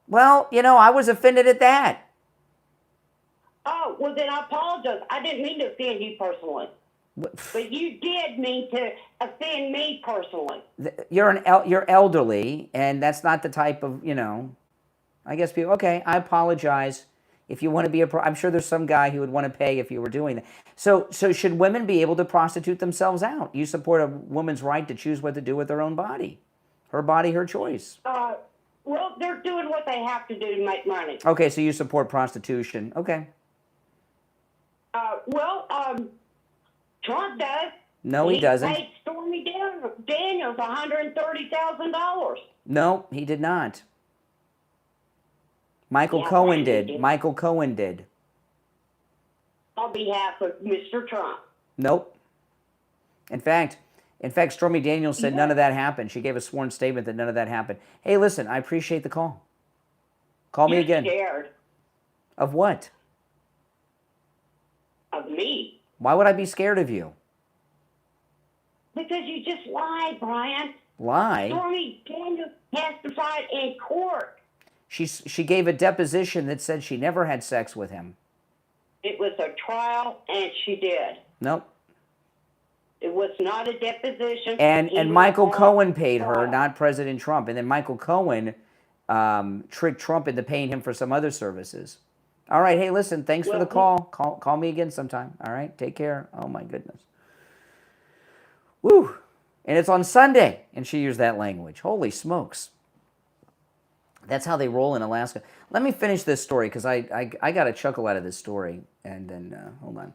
Well, I was offended at that. Oh, well then I apologize. I didn't mean to offend you personally. But you did mean to offend me personally. You're elderly, and that's not the type of, I guess people, okay, I apologize. If you want to be I'm sure there's some guy who would want to pay if you were doing that. So should women be able to prostitute themselves out? You support a woman's right to choose what to do with her own body. Her body, her choice. Well, they're doing what they have to do to make money. Okay, so you support prostitution. Okay. Trump does. No, he doesn't. He paid Stormy Daniels $130,000. No, he did not. Michael Cohen did. Michael Cohen did. On behalf of Mr. Trump. Nope. In fact, Stormy Daniels said none of that happened. She gave a sworn statement that none of that happened. Hey, listen, I appreciate the call. Call me again. You're scared. Of what? Of me. Why would I be scared of you? Because you just lied, Brian. Lie? Stormy Daniels testified in court. She gave a deposition that said she never had sex with him. It was a trial, and she did. Nope. It was not a deposition. And Michael Cohen paid her, not President Trump. And then Michael Cohen tricked Trump into paying him for some other services. All right, hey, listen, thanks for the call. Call me again sometime. All right, take care. Oh, my goodness. Woo. And it's on Sunday, and she used that language. Holy smokes. That's how they roll in Alaska. Let me finish this story, because I got a chuckle out of this story. And then, hold on.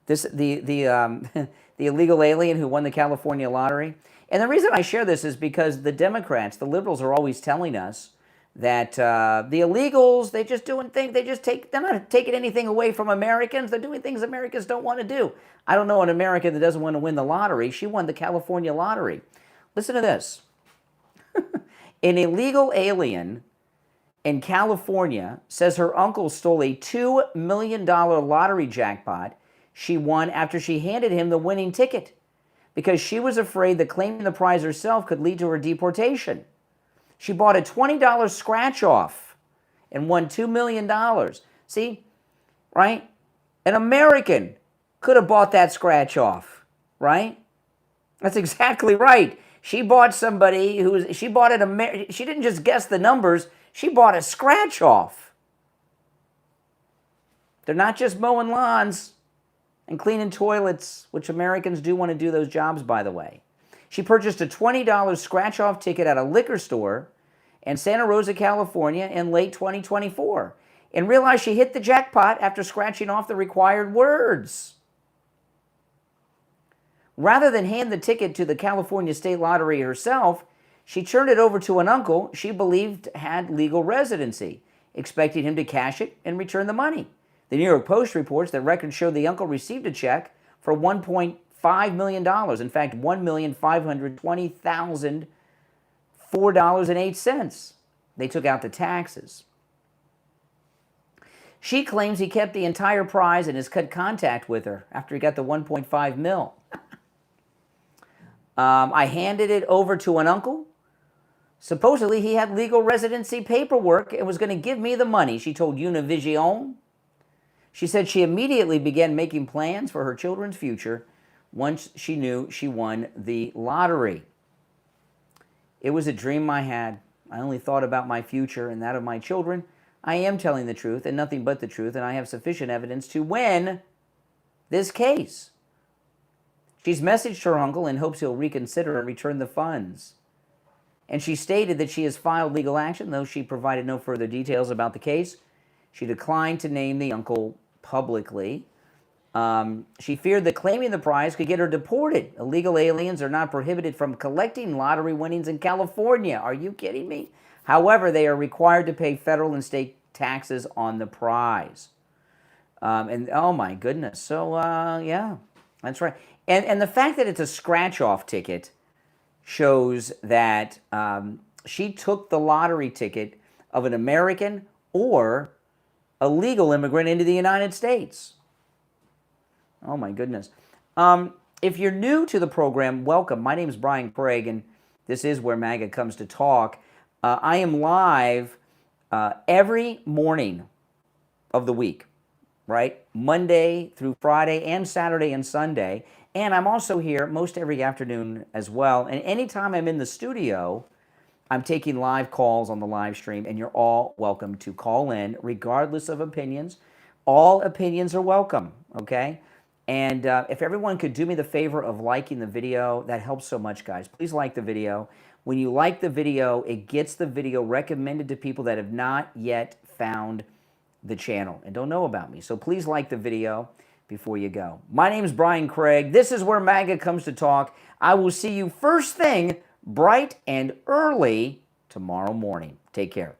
the illegal alien who won the California lottery. And the reason I share this is because the Democrats, the liberals, are always telling us that the illegals, they're not taking anything away from Americans. They're doing things Americans don't want to do. I don't know an American that doesn't want to win the lottery. She won the California lottery. Listen to this. An illegal alien in California says her uncle stole a $2 million lottery jackpot she won after she handed him the winning ticket because she was afraid that claiming the prize herself could lead to her deportation. She bought a $20 scratch-off and won $2 million. See, right? An American could have bought that scratch-off, right? That's exactly right. She bought somebody she didn't just guess the numbers, she bought a scratch-off. They're not just mowing lawns and cleaning toilets, which Americans do want to do those jobs, by the way. She purchased a $20 scratch-off ticket at a liquor store in Santa Rosa, California in late 2024 and realized she hit the jackpot after scratching off the required words. Rather than hand the ticket to the California State Lottery herself, she turned it over to an uncle she believed had legal residency, expecting him to cash it and return the money. The New York Post reports that records show the uncle received a check for $1.5 million. In fact, $1,520,004.08. They took out the taxes. She claims he kept the entire prize and has cut contact with her after he got the $1.5 million. I handed it over to an uncle. Supposedly, he had legal residency paperwork and was going to give me the money, she told Univision. She said she immediately began making plans for her children's future once she knew she won the lottery. It was a dream I had. I only thought about my future and that of my children. I am telling the truth and nothing but the truth, and I have sufficient evidence to win this case. She's messaged her uncle in hopes he'll reconsider and return the funds. And she stated that she has filed legal action, though she provided no further details about the case. She declined to name the uncle publicly. She feared that claiming the prize could get her deported. Illegal aliens are not prohibited from collecting lottery winnings in California. Are you kidding me? However, they are required to pay federal and state taxes on the prize. And oh my goodness. So, yeah, that's right. And the fact that it's a scratch-off ticket shows that she took the lottery ticket of an American or a legal immigrant into the United States. Oh my goodness. If you're new to the program, welcome. My name is Brian Craig, and this is where MAGA comes to talk. I am live every morning of the week, right? Monday through Friday and Saturday and Sunday. And I'm also here most every afternoon as well. And anytime I'm in the studio, I'm taking live calls on the live stream, and you're all welcome to call in, regardless of opinions. All opinions are welcome, okay? And if everyone could do me the favor of liking the video, that helps so much, guys. Please like the video. When you like the video, it gets the video recommended to people that have not yet found the channel and don't know about me. So please like the video before you go. My name is Brian Craig. This is where MAGA comes to talk. I will see you first thing, bright and early tomorrow morning. Take care.